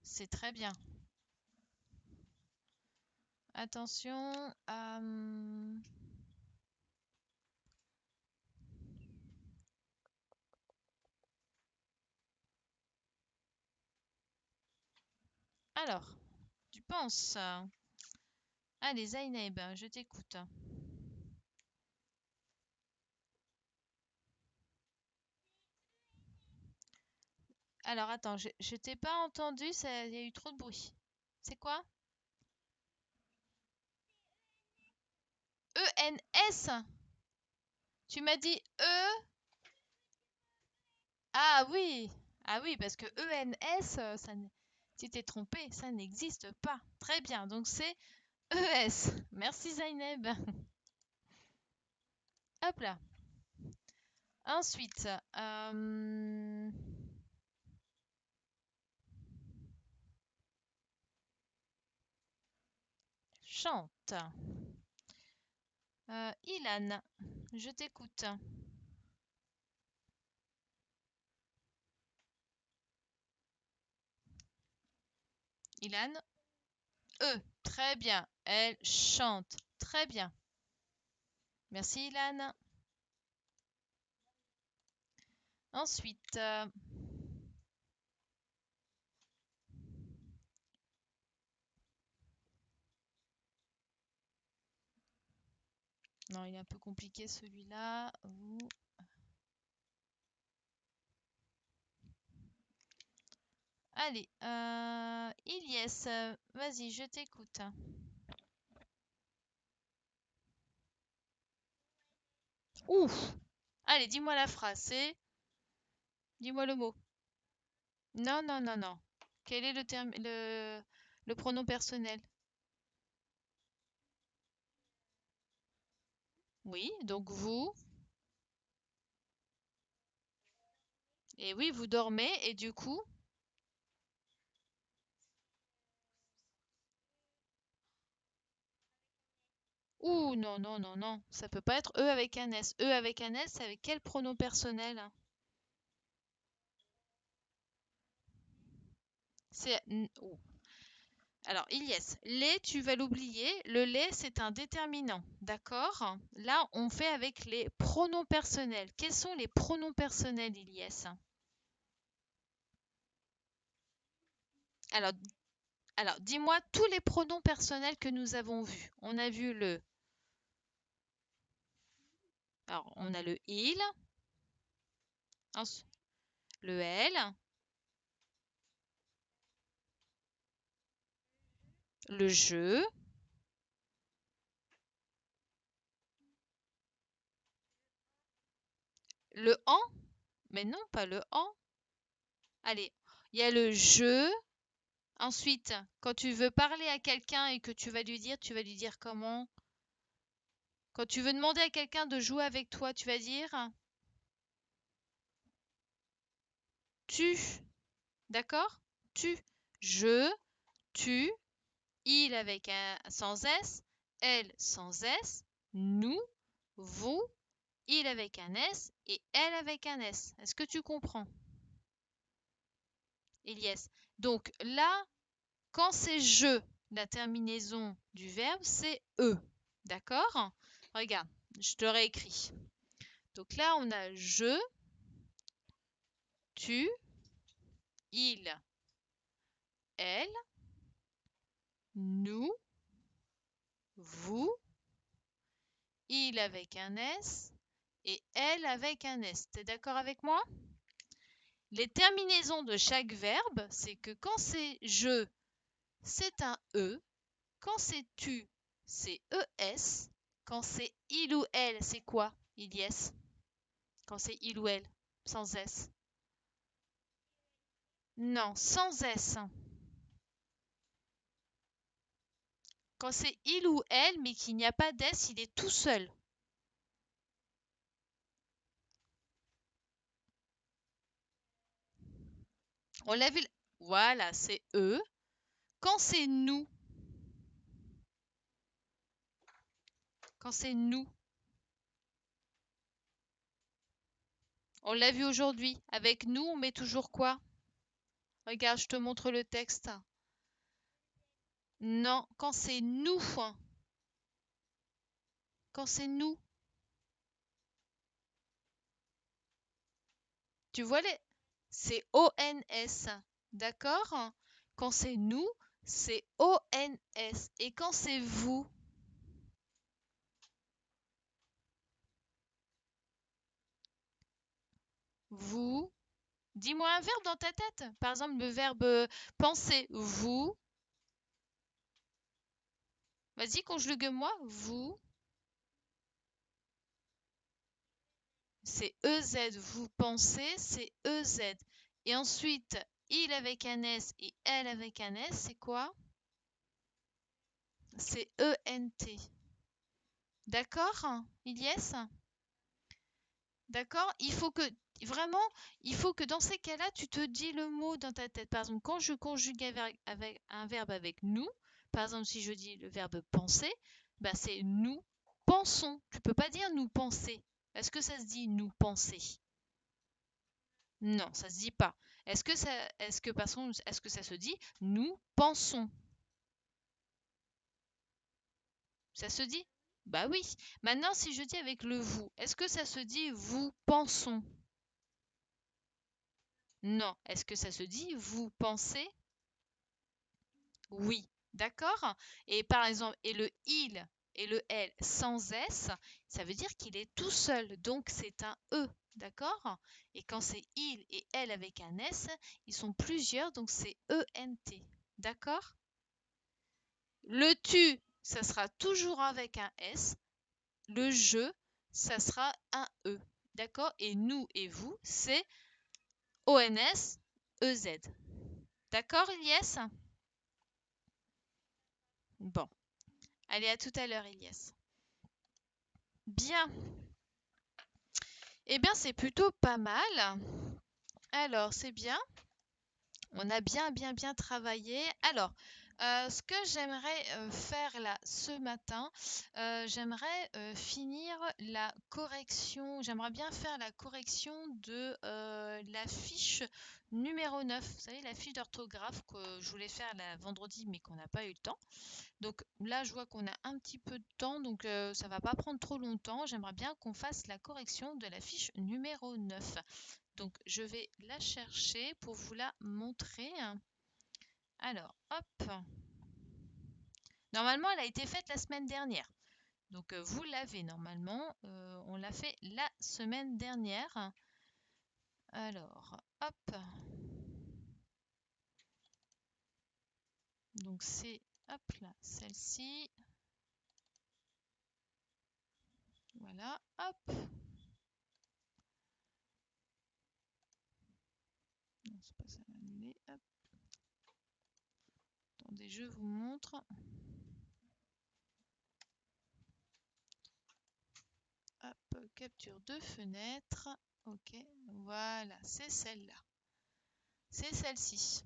C'est très bien. Attention. Alors, tu penses. Allez, Zainab, je t'écoute. Alors, attends, je t'ai pas entendu, il y a eu trop de bruit. C'est quoi? E-N-S? Tu m'as dit E? Ah oui! Ah oui, parce que E-N-S, tu t'es trompé, ça n'existe pas. Très bien, donc c'est E-S. Merci Zainab. Hop là. Ensuite, chante. Ilan, je t'écoute. Ilan? Très bien. Elle chante. Très bien. Merci Ilan. Ensuite, non, il est un peu compliqué celui-là. Vous. Allez, Ilyes, vas-y, je t'écoute. Ouf! Allez, dis-moi la phrase, dis-moi le mot. Non, non, non, non. Quel est le pronom personnel? Oui, donc vous. Et oui, vous dormez et du coup. Ouh, non, non, non, non. Ça peut pas être eux avec un S. Eux avec un S, c'est avec quel pronom personnel? C'est. Oh. Alors, Ilyes, les, tu vas l'oublier. Le les, c'est un déterminant. D'accord? Là, on fait avec les pronoms personnels. Quels sont les pronoms personnels, Ilyes? Alors, alors, dis-moi tous les pronoms personnels que nous avons vus. On a vu le. Alors, on a le il, le elle, le je, le en. Mais non, pas le en. Allez, il y a le je. Ensuite, quand tu veux parler à quelqu'un et que tu vas lui dire comment? Quand tu veux demander à quelqu'un de jouer avec toi, tu vas dire tu. D'accord? Tu. Je, tu, il avec un sans S, elle sans S, nous, vous, il avec un S et elle avec un S. Est-ce que tu comprends? Elias. Donc là, quand c'est je, la terminaison du verbe, c'est eux. D'accord? Regarde, je te réécris. Donc là, on a je, tu, il, elle, nous, vous, il avec un S et elle avec un S. T'es d'accord avec moi? Les terminaisons de chaque verbe, c'est que quand c'est je, c'est un E. Quand c'est tu, c'est ES. Quand c'est il ou elle, c'est quoi? Ilyes. Quand c'est il ou elle, sans S. Non, sans S. Quand c'est il ou elle, mais qu'il n'y a pas d'S, il est tout seul. On l'a vu. Voilà, c'est eux. Quand c'est nous, quand c'est nous, on l'a vu aujourd'hui. Avec nous, on met toujours quoi? Regarde, je te montre le texte. Non, quand c'est nous. Quand c'est nous. Tu vois les. C'est ONS. D'accord? Quand c'est nous, c'est ONS. Et quand c'est vous, vous. Dis-moi un verbe dans ta tête. Par exemple, le verbe penser. Vous. Vas-y, conjugue-moi. Vous. C'est EZ. Vous pensez, c'est EZ. Et ensuite, il avec un S et elle avec un S, c'est quoi? C'est ENT. D'accord, Ilyes? D'accord? Vraiment, il faut que dans ces cas-là, tu te dis le mot dans ta tête. Par exemple, quand je conjugue avec un verbe avec nous, par exemple, si je dis le verbe penser, bah c'est nous pensons. Tu peux pas dire nous penser. Est-ce que ça se dit nous penser? Non, ça se dit pas. Est-ce que ça se dit nous pensons? Ça se dit? Bah oui. Maintenant, si je dis avec le vous, est-ce que ça se dit vous pensons? Non. Est-ce que ça se dit vous pensez? Oui. D'accord? Et par exemple, et le il et le elle sans S, ça veut dire qu'il est tout seul. Donc c'est un E. D'accord? Et quand c'est il et elle avec un S, ils sont plusieurs, donc c'est ENT. D'accord? Le tu, ça sera toujours avec un S. Le je, ça sera un E. D'accord? Et nous et vous, c'est ONS, EZ. D'accord, Ilyes? Bon. Allez, à tout à l'heure, Ilyes. Bien. Bien. Eh bien, c'est plutôt pas mal. Alors, c'est bien. On a bien travaillé. Alors, ce que j'aimerais faire là ce matin, j'aimerais finir la correction. J'aimerais bien faire la correction de la fiche numéro 9. Vous savez, la fiche d'orthographe que je voulais faire la vendredi, mais qu'on n'a pas eu le temps. Donc là, je vois qu'on a un petit peu de temps, donc ça va pas prendre trop longtemps. J'aimerais bien qu'on fasse la correction de la fiche numéro 9. Donc je vais la chercher pour vous la montrer. Alors, hop. Normalement, elle a été faite la semaine dernière. Donc vous l'avez normalement. On l'a fait la semaine dernière. Alors, hop. Donc c'est, hop là, celle-ci. Voilà, hop. Non, c'est pas ça, annuler. Hop. Attendez, je vous montre. Hop, capture de fenêtre. Ok, voilà, c'est celle-là. C'est celle-ci.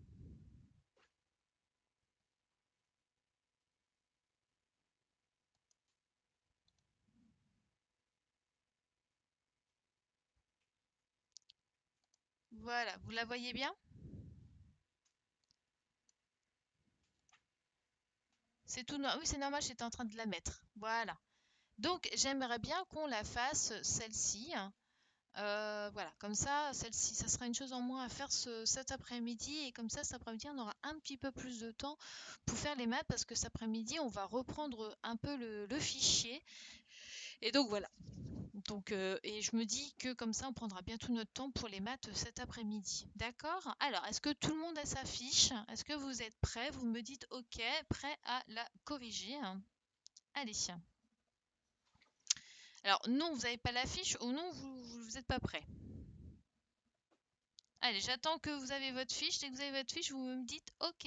Voilà, vous la voyez bien? C'est tout noir. Oui, c'est normal, j'étais en train de la mettre. Voilà. Donc, j'aimerais bien qu'on la fasse, celle-ci. Voilà, comme ça, celle-ci, ça sera une chose en moins à faire cet après-midi. Et comme ça, cet après-midi, on aura un petit peu plus de temps pour faire les maths parce que cet après-midi, on va reprendre un peu le fichier. Et donc, voilà. Donc, et je me dis que comme ça, on prendra bien tout notre temps pour les maths cet après-midi. D'accord? Alors, est-ce que tout le monde a sa fiche? Est-ce que vous êtes prêts? Vous me dites OK, prêt à la corriger. Allez. Alors, non, vous n'avez pas la fiche ou non, vous n'êtes pas prêt. Allez, j'attends que vous avez votre fiche. Dès que vous avez votre fiche, vous me dites OK.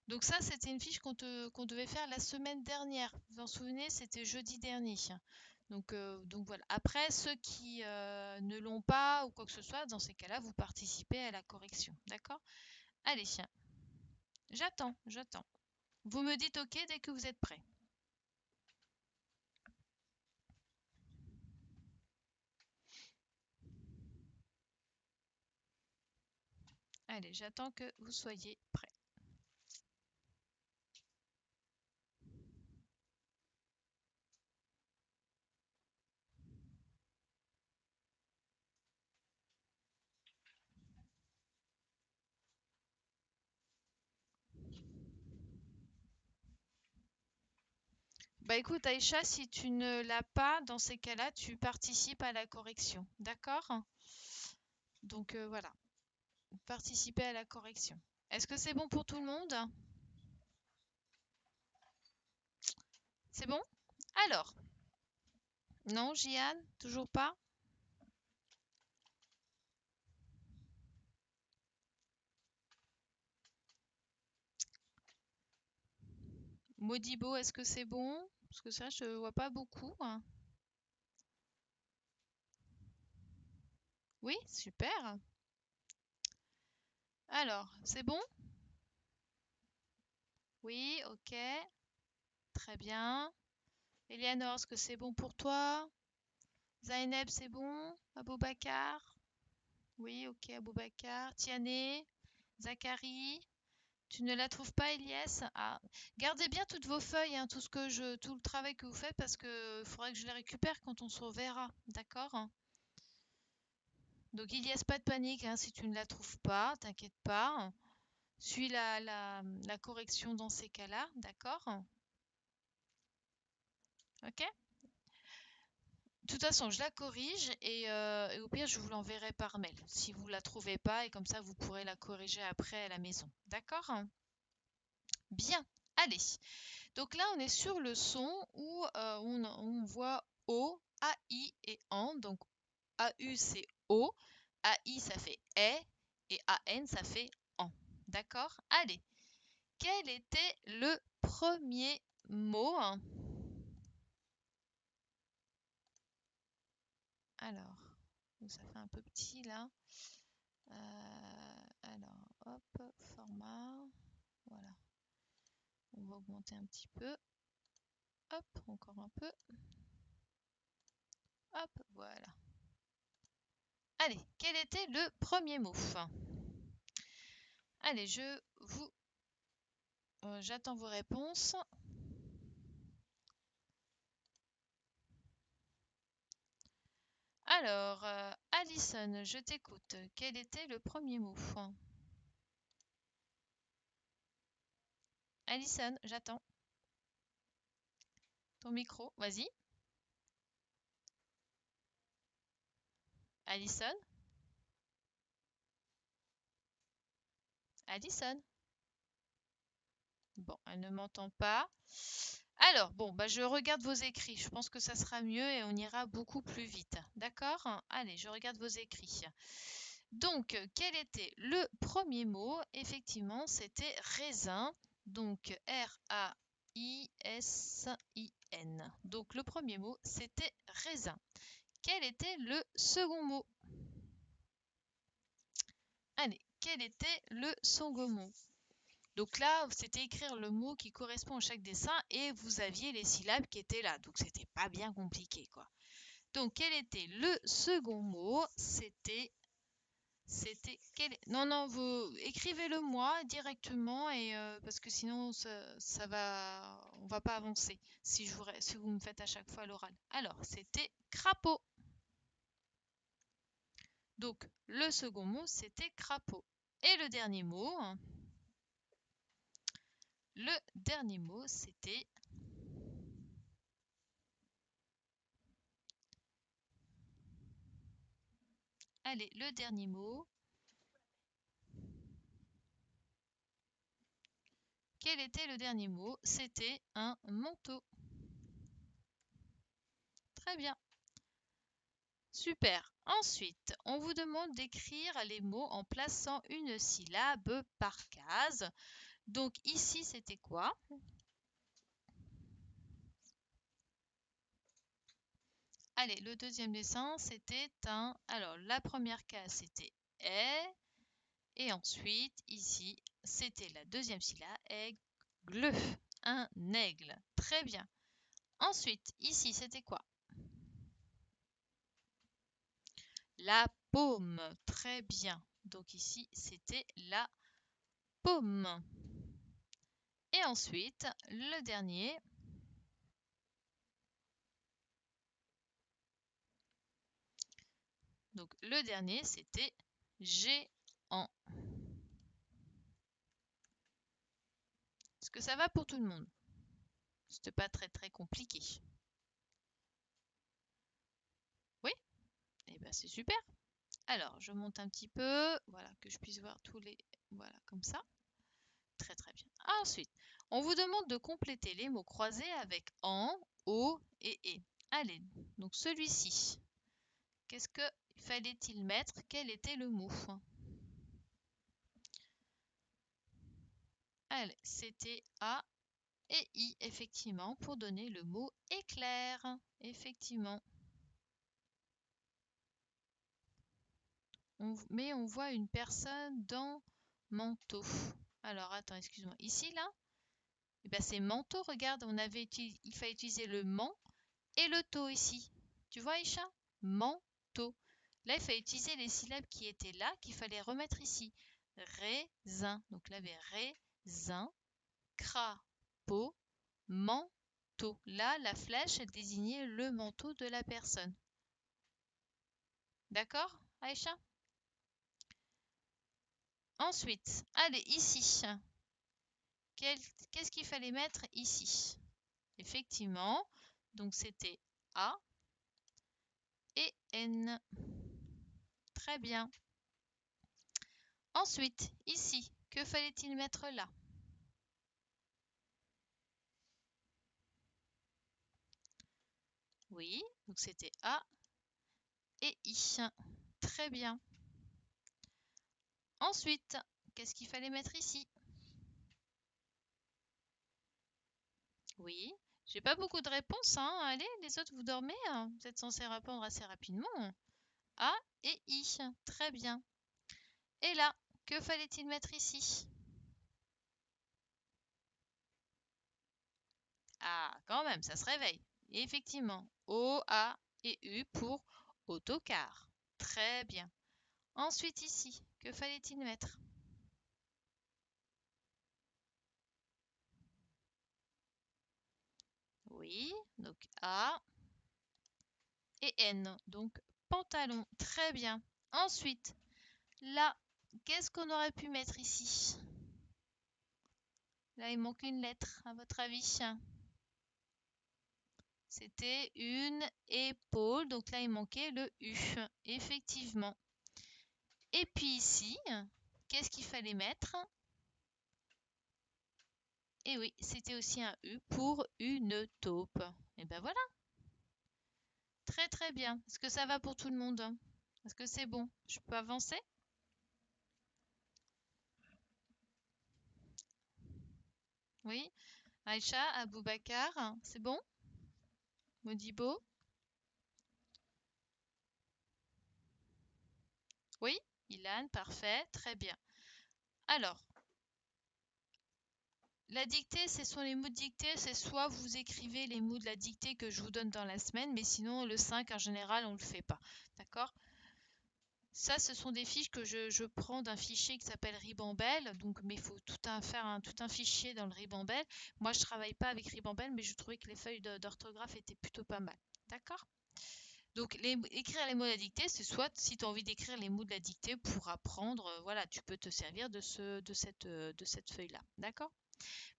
Donc ça, c'était une fiche qu'on devait faire la semaine dernière. Vous vous en souvenez, c'était jeudi dernier. Donc voilà. Après, ceux qui ne l'ont pas ou quoi que ce soit, dans ces cas-là, vous participez à la correction. D'accord? Allez, j'attends. Vous me dites OK dès que vous êtes prêts. Allez, j'attends que vous soyez prêts. Bah écoute Aïcha, si tu ne l'as pas, dans ces cas-là, tu participes à la correction. D'accord? Donc voilà, participer à la correction. Est-ce que c'est bon pour tout le monde? C'est bon? Alors, non, Jian, toujours pas? Modibo, est-ce que c'est bon? Parce que ça, je vois pas beaucoup, hein. Oui, super. Alors, c'est bon? Oui, ok. Très bien. Eleanor, est-ce que c'est bon pour toi? Zaineb, c'est bon? Aboubakar? Oui, ok, Aboubakar. Tiané? Zachary? Tu ne la trouves pas, Elias? Ah, gardez bien toutes vos feuilles, hein, tout le travail que vous faites, parce que faudra que je les récupère quand on se reverra, d'accord? Donc, Elias, pas de panique, hein, si tu ne la trouves pas, t'inquiète pas. Suis la correction dans ces cas-là, d'accord? Ok? De toute façon, je la corrige et au pire, je vous l'enverrai par mail si vous la trouvez pas et comme ça, vous pourrez la corriger après à la maison, d'accord? Bien, allez. Donc là, on est sur le son où on voit O, AI et AN. Donc AU, c'est O, AI, ça fait et AN, ça fait AN. D'accord? Allez. Quel était le premier mot? Alors, ça fait un peu petit là. Alors, hop, format. Voilà. On va augmenter un petit peu. Hop, encore un peu. Hop, voilà. Allez, quel était le premier mot? Allez, j'attends vos réponses. Alors, Alison, je t'écoute. Quel était le premier mot? Alison, j'attends. Ton micro, vas-y. Alison? Alison? Bon, elle ne m'entend pas. Alors, bon, bah, je regarde vos écrits. Je pense que ça sera mieux et on ira beaucoup plus vite. D'accord? Allez, je regarde vos écrits. Donc, quel était le premier mot? Effectivement, c'était raisin. Donc, R-A-I-S-I-N. Donc, le premier mot, c'était raisin. Quel était le second mot? Allez, quel était le second mot? Donc là, c'était écrire le mot qui correspond à chaque dessin et vous aviez les syllabes qui étaient là. Donc, c'était pas bien compliqué, quoi. Donc, quel était le second mot? Non, non, vous écrivez-le moi directement et parce que sinon ça va, on va pas avancer si vous me faites à chaque fois l'oral. Alors, c'était crapaud. Donc, le second mot, c'était crapaud. Et le dernier mot, c'était allez, le dernier mot. Quel était le dernier mot? C'était un manteau. Très bien. Super. Ensuite, on vous demande d'écrire les mots en plaçant une syllabe par case. Donc ici, c'était quoi? Allez, le deuxième dessin, c'était un... Alors, la première case, c'était « est ». Et ensuite, ici, c'était la deuxième syllabe, aigle, un aigle. Très bien. Ensuite, ici, c'était quoi? La paume. Très bien. Donc ici, c'était la paume. Et ensuite, le dernier. Donc le dernier, c'était géant. Est-ce que ça va pour tout le monde? C'était pas très compliqué. Oui? Eh bien, c'est super. Alors, je monte un petit peu, voilà, que je puisse voir tous les... Voilà, comme ça. Très bien. Ensuite, on vous demande de compléter les mots croisés avec en, au et et. Allez, donc celui-ci. Qu'est-ce que fallait-il mettre? Quel était le mot? Allez, c'était A et I, effectivement, pour donner le mot éclair. Effectivement. Mais on voit une personne dans manteau. Alors, attends, excuse-moi. Ici, là, eh ben, c'est manteau. Regarde, il fallait utiliser le man et le to ici. Tu vois, Aïcha? Manteau. Là, il fallait utiliser les syllabes qui étaient là, qu'il fallait remettre ici. Raisin. Donc là, il y avait raisin, crapaud, manteau. Là, la flèche, elle désignait le manteau de la personne. D'accord, Aïcha? Ensuite, allez, ici. Qu'est-ce qu'il fallait mettre ici? Effectivement, donc c'était A et N. Très bien. Ensuite, ici, que fallait-il mettre là? Oui, donc c'était A et I. Très bien. Ensuite, qu'est-ce qu'il fallait mettre ici? Oui, J'ai pas beaucoup de réponses, hein. Allez, les autres, vous dormez, hein. Vous êtes censés répondre assez rapidement. A et I. Très bien. Et là, que fallait-il mettre ici? Ah, quand même, ça se réveille. Et effectivement, O, A et U pour autocar. Très bien. Ensuite ici, que fallait-il mettre? Oui, donc A et N. Donc pantalon. Très bien. Ensuite, là, qu'est-ce qu'on aurait pu mettre ici? Là, il manque une lettre, à votre avis. C'était une épaule. Donc là, il manquait le U. Effectivement. Et puis ici, qu'est-ce qu'il fallait mettre? Et oui, c'était aussi un U pour une taupe. Et ben voilà. Très très bien. Est-ce que ça va pour tout le monde? Est-ce que c'est bon? Je peux avancer? Oui. Aïcha, Aboubacar, c'est bon? Modibo? Oui? Ilan, parfait, très bien. Alors, la dictée, ce sont les mots de dictée, c'est soit vous écrivez les mots de la dictée que je vous donne dans la semaine, mais sinon le 5 en général, on ne le fait pas. D'accord? Ça, ce sont des fiches que je prends d'un fichier qui s'appelle Ribambelle. Donc, mais il faut tout un fichier dans le Ribambelle. Moi, je travaille pas avec Ribambelle, mais je trouvais que les feuilles d'orthographe étaient plutôt pas mal. D'accord? Donc, écrire les mots de la dictée, c'est soit si tu as envie d'écrire les mots de la dictée pour apprendre, voilà, tu peux te servir de cette feuille-là. D'accord?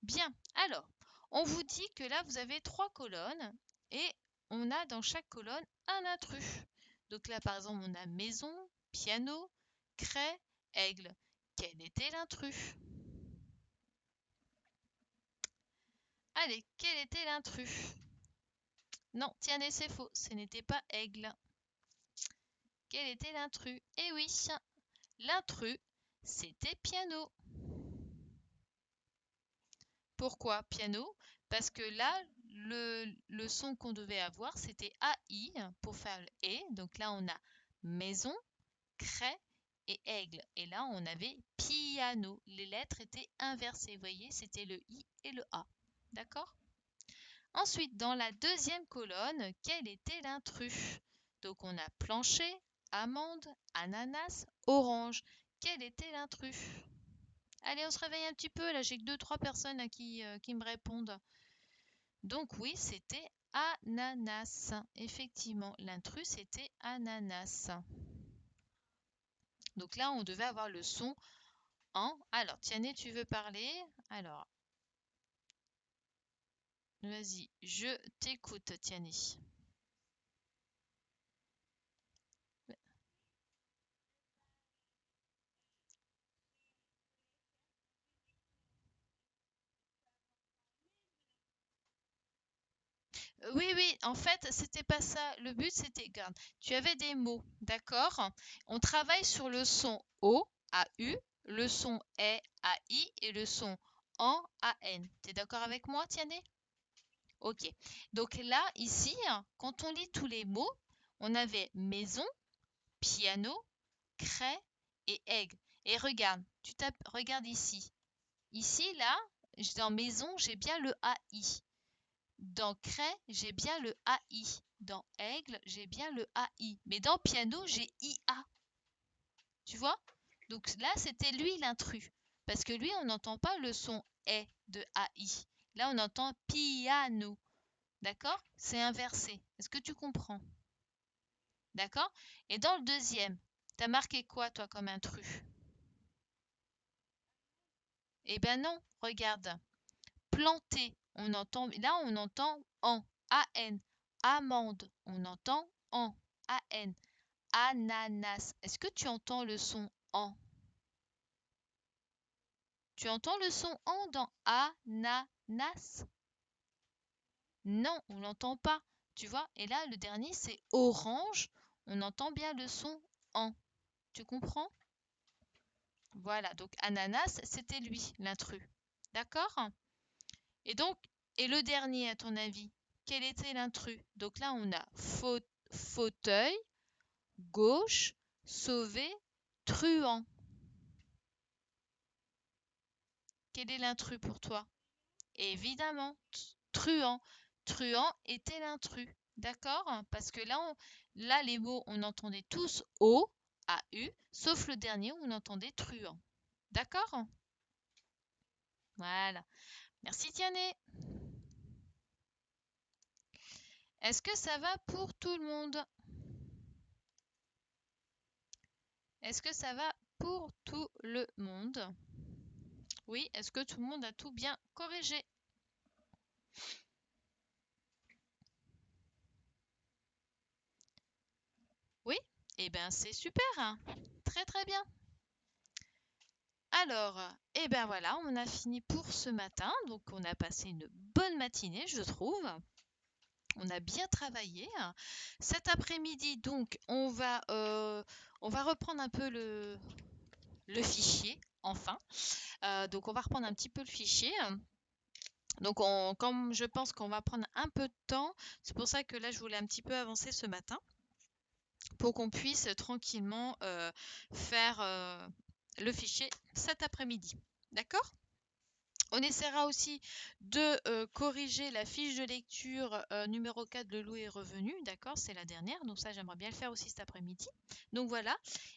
Bien. Alors, on vous dit que là, vous avez 3 colonnes et on a dans chaque colonne un intrus. Donc là, par exemple, on a maison, piano, craie, aigle. Quel était l'intrus? Allez, quel était l'intrus? Non, tiens, c'est faux, ce n'était pas aigle. Quel était l'intrus? Eh oui, l'intrus, c'était piano. Pourquoi piano? Parce que là, le son qu'on devait avoir, c'était AI pour faire le et. Donc là, on a maison, craie et aigle. Et là, on avait piano. Les lettres étaient inversées. Vous voyez, c'était le I et le A. D'accord? Ensuite, dans la deuxième colonne, quel était l'intrus? Donc, on a plancher, amande, ananas, orange. Quel était l'intrus? Allez, on se réveille un petit peu. Là, j'ai que 2-3 personnes là, qui me répondent. Donc, oui, c'était ananas. Effectivement, l'intrus, c'était ananas. Donc là, on devait avoir le son en. Alors, Tiané, tu veux parler? Alors, vas-y, je t'écoute, Tiané. Oui, oui, en fait, c'était pas ça. Le but, c'était, regarde, tu avais des mots, d'accord? On travaille sur le son O, A, U, le son E, A, I et le son en, A, N. T'es d'accord avec moi, Tiané? Ok. Donc là, ici, quand on lit tous les mots, on avait maison, piano, craie et aigle. Et regarde, regarde ici. Ici, là, dans maison, j'ai bien le AI. Dans craie, j'ai bien le AI. Dans aigle, j'ai bien le AI. Mais dans piano, j'ai IA. Tu vois? Donc là, c'était lui l'intrus. Parce que lui, on n'entend pas le son E de AI. Là, on entend piano. D'accord? C'est inversé. Est-ce que tu comprends? D'accord? Et dans le deuxième, t'as marqué quoi, toi, comme intrus? Eh ben non, regarde. Planter, on entend, là on entend en, A-N. Amande, on entend en, A-N. Ananas, est-ce que tu entends le son en? Tu entends le son en dans ananas? Non, on l'entend pas, tu vois? Et là, le dernier, c'est orange, on entend bien le son en. Tu comprends? Voilà, donc ananas, c'était lui, l'intrus. D'accord? Et donc, Et le dernier, à ton avis, quel était l'intrus? Donc là, on a fauteuil, gauche, sauvé, truand. Quel est l'intrus pour toi? Évidemment, truand. Truand était l'intrus. D'accord? Parce que là, les mots, on entendait tous O, A-U, sauf le dernier où on entendait truand. D'accord? Voilà. Merci, Tiané. Est-ce que ça va pour tout le monde? Est-ce que ça va pour tout le monde? Oui, est-ce que tout le monde a tout bien corrigé? Oui? Eh bien, c'est super, hein. Très très bien. Alors, eh bien voilà, on a fini pour ce matin. Donc, on a passé une bonne matinée, je trouve. On a bien travaillé. Cet après-midi, donc, on va reprendre un peu le fichier, enfin. Donc, on va reprendre un petit peu le fichier. Donc, comme je pense qu'on va prendre un peu de temps, c'est pour ça que là, je voulais un petit peu avancer ce matin pour qu'on puisse tranquillement faire le fichier cet après-midi. D'accord? On essaiera aussi de corriger la fiche de lecture numéro 4, Le loup est revenu. D'accord? C'est la dernière. Donc ça, j'aimerais bien le faire aussi cet après-midi. Donc voilà.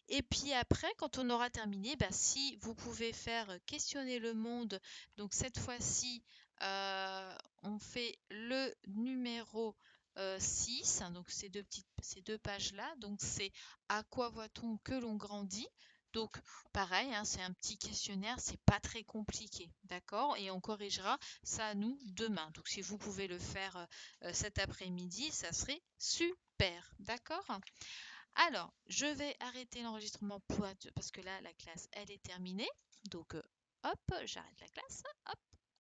Et puis après, quand on aura terminé, bah, si vous pouvez faire questionner le monde. Donc cette fois-ci, on fait le numéro 6. Donc ces deux pages-là. Donc c'est à quoi voit-on que l'on grandit? Donc pareil, hein, c'est un petit questionnaire, c'est pas très compliqué, d'accord? Et on corrigera ça nous demain. Donc si vous pouvez le faire cet après-midi, ça serait super, d'accord? Alors, je vais arrêter l'enregistrement parce que là, la classe, elle est terminée. Donc, hop, j'arrête la classe. Hop.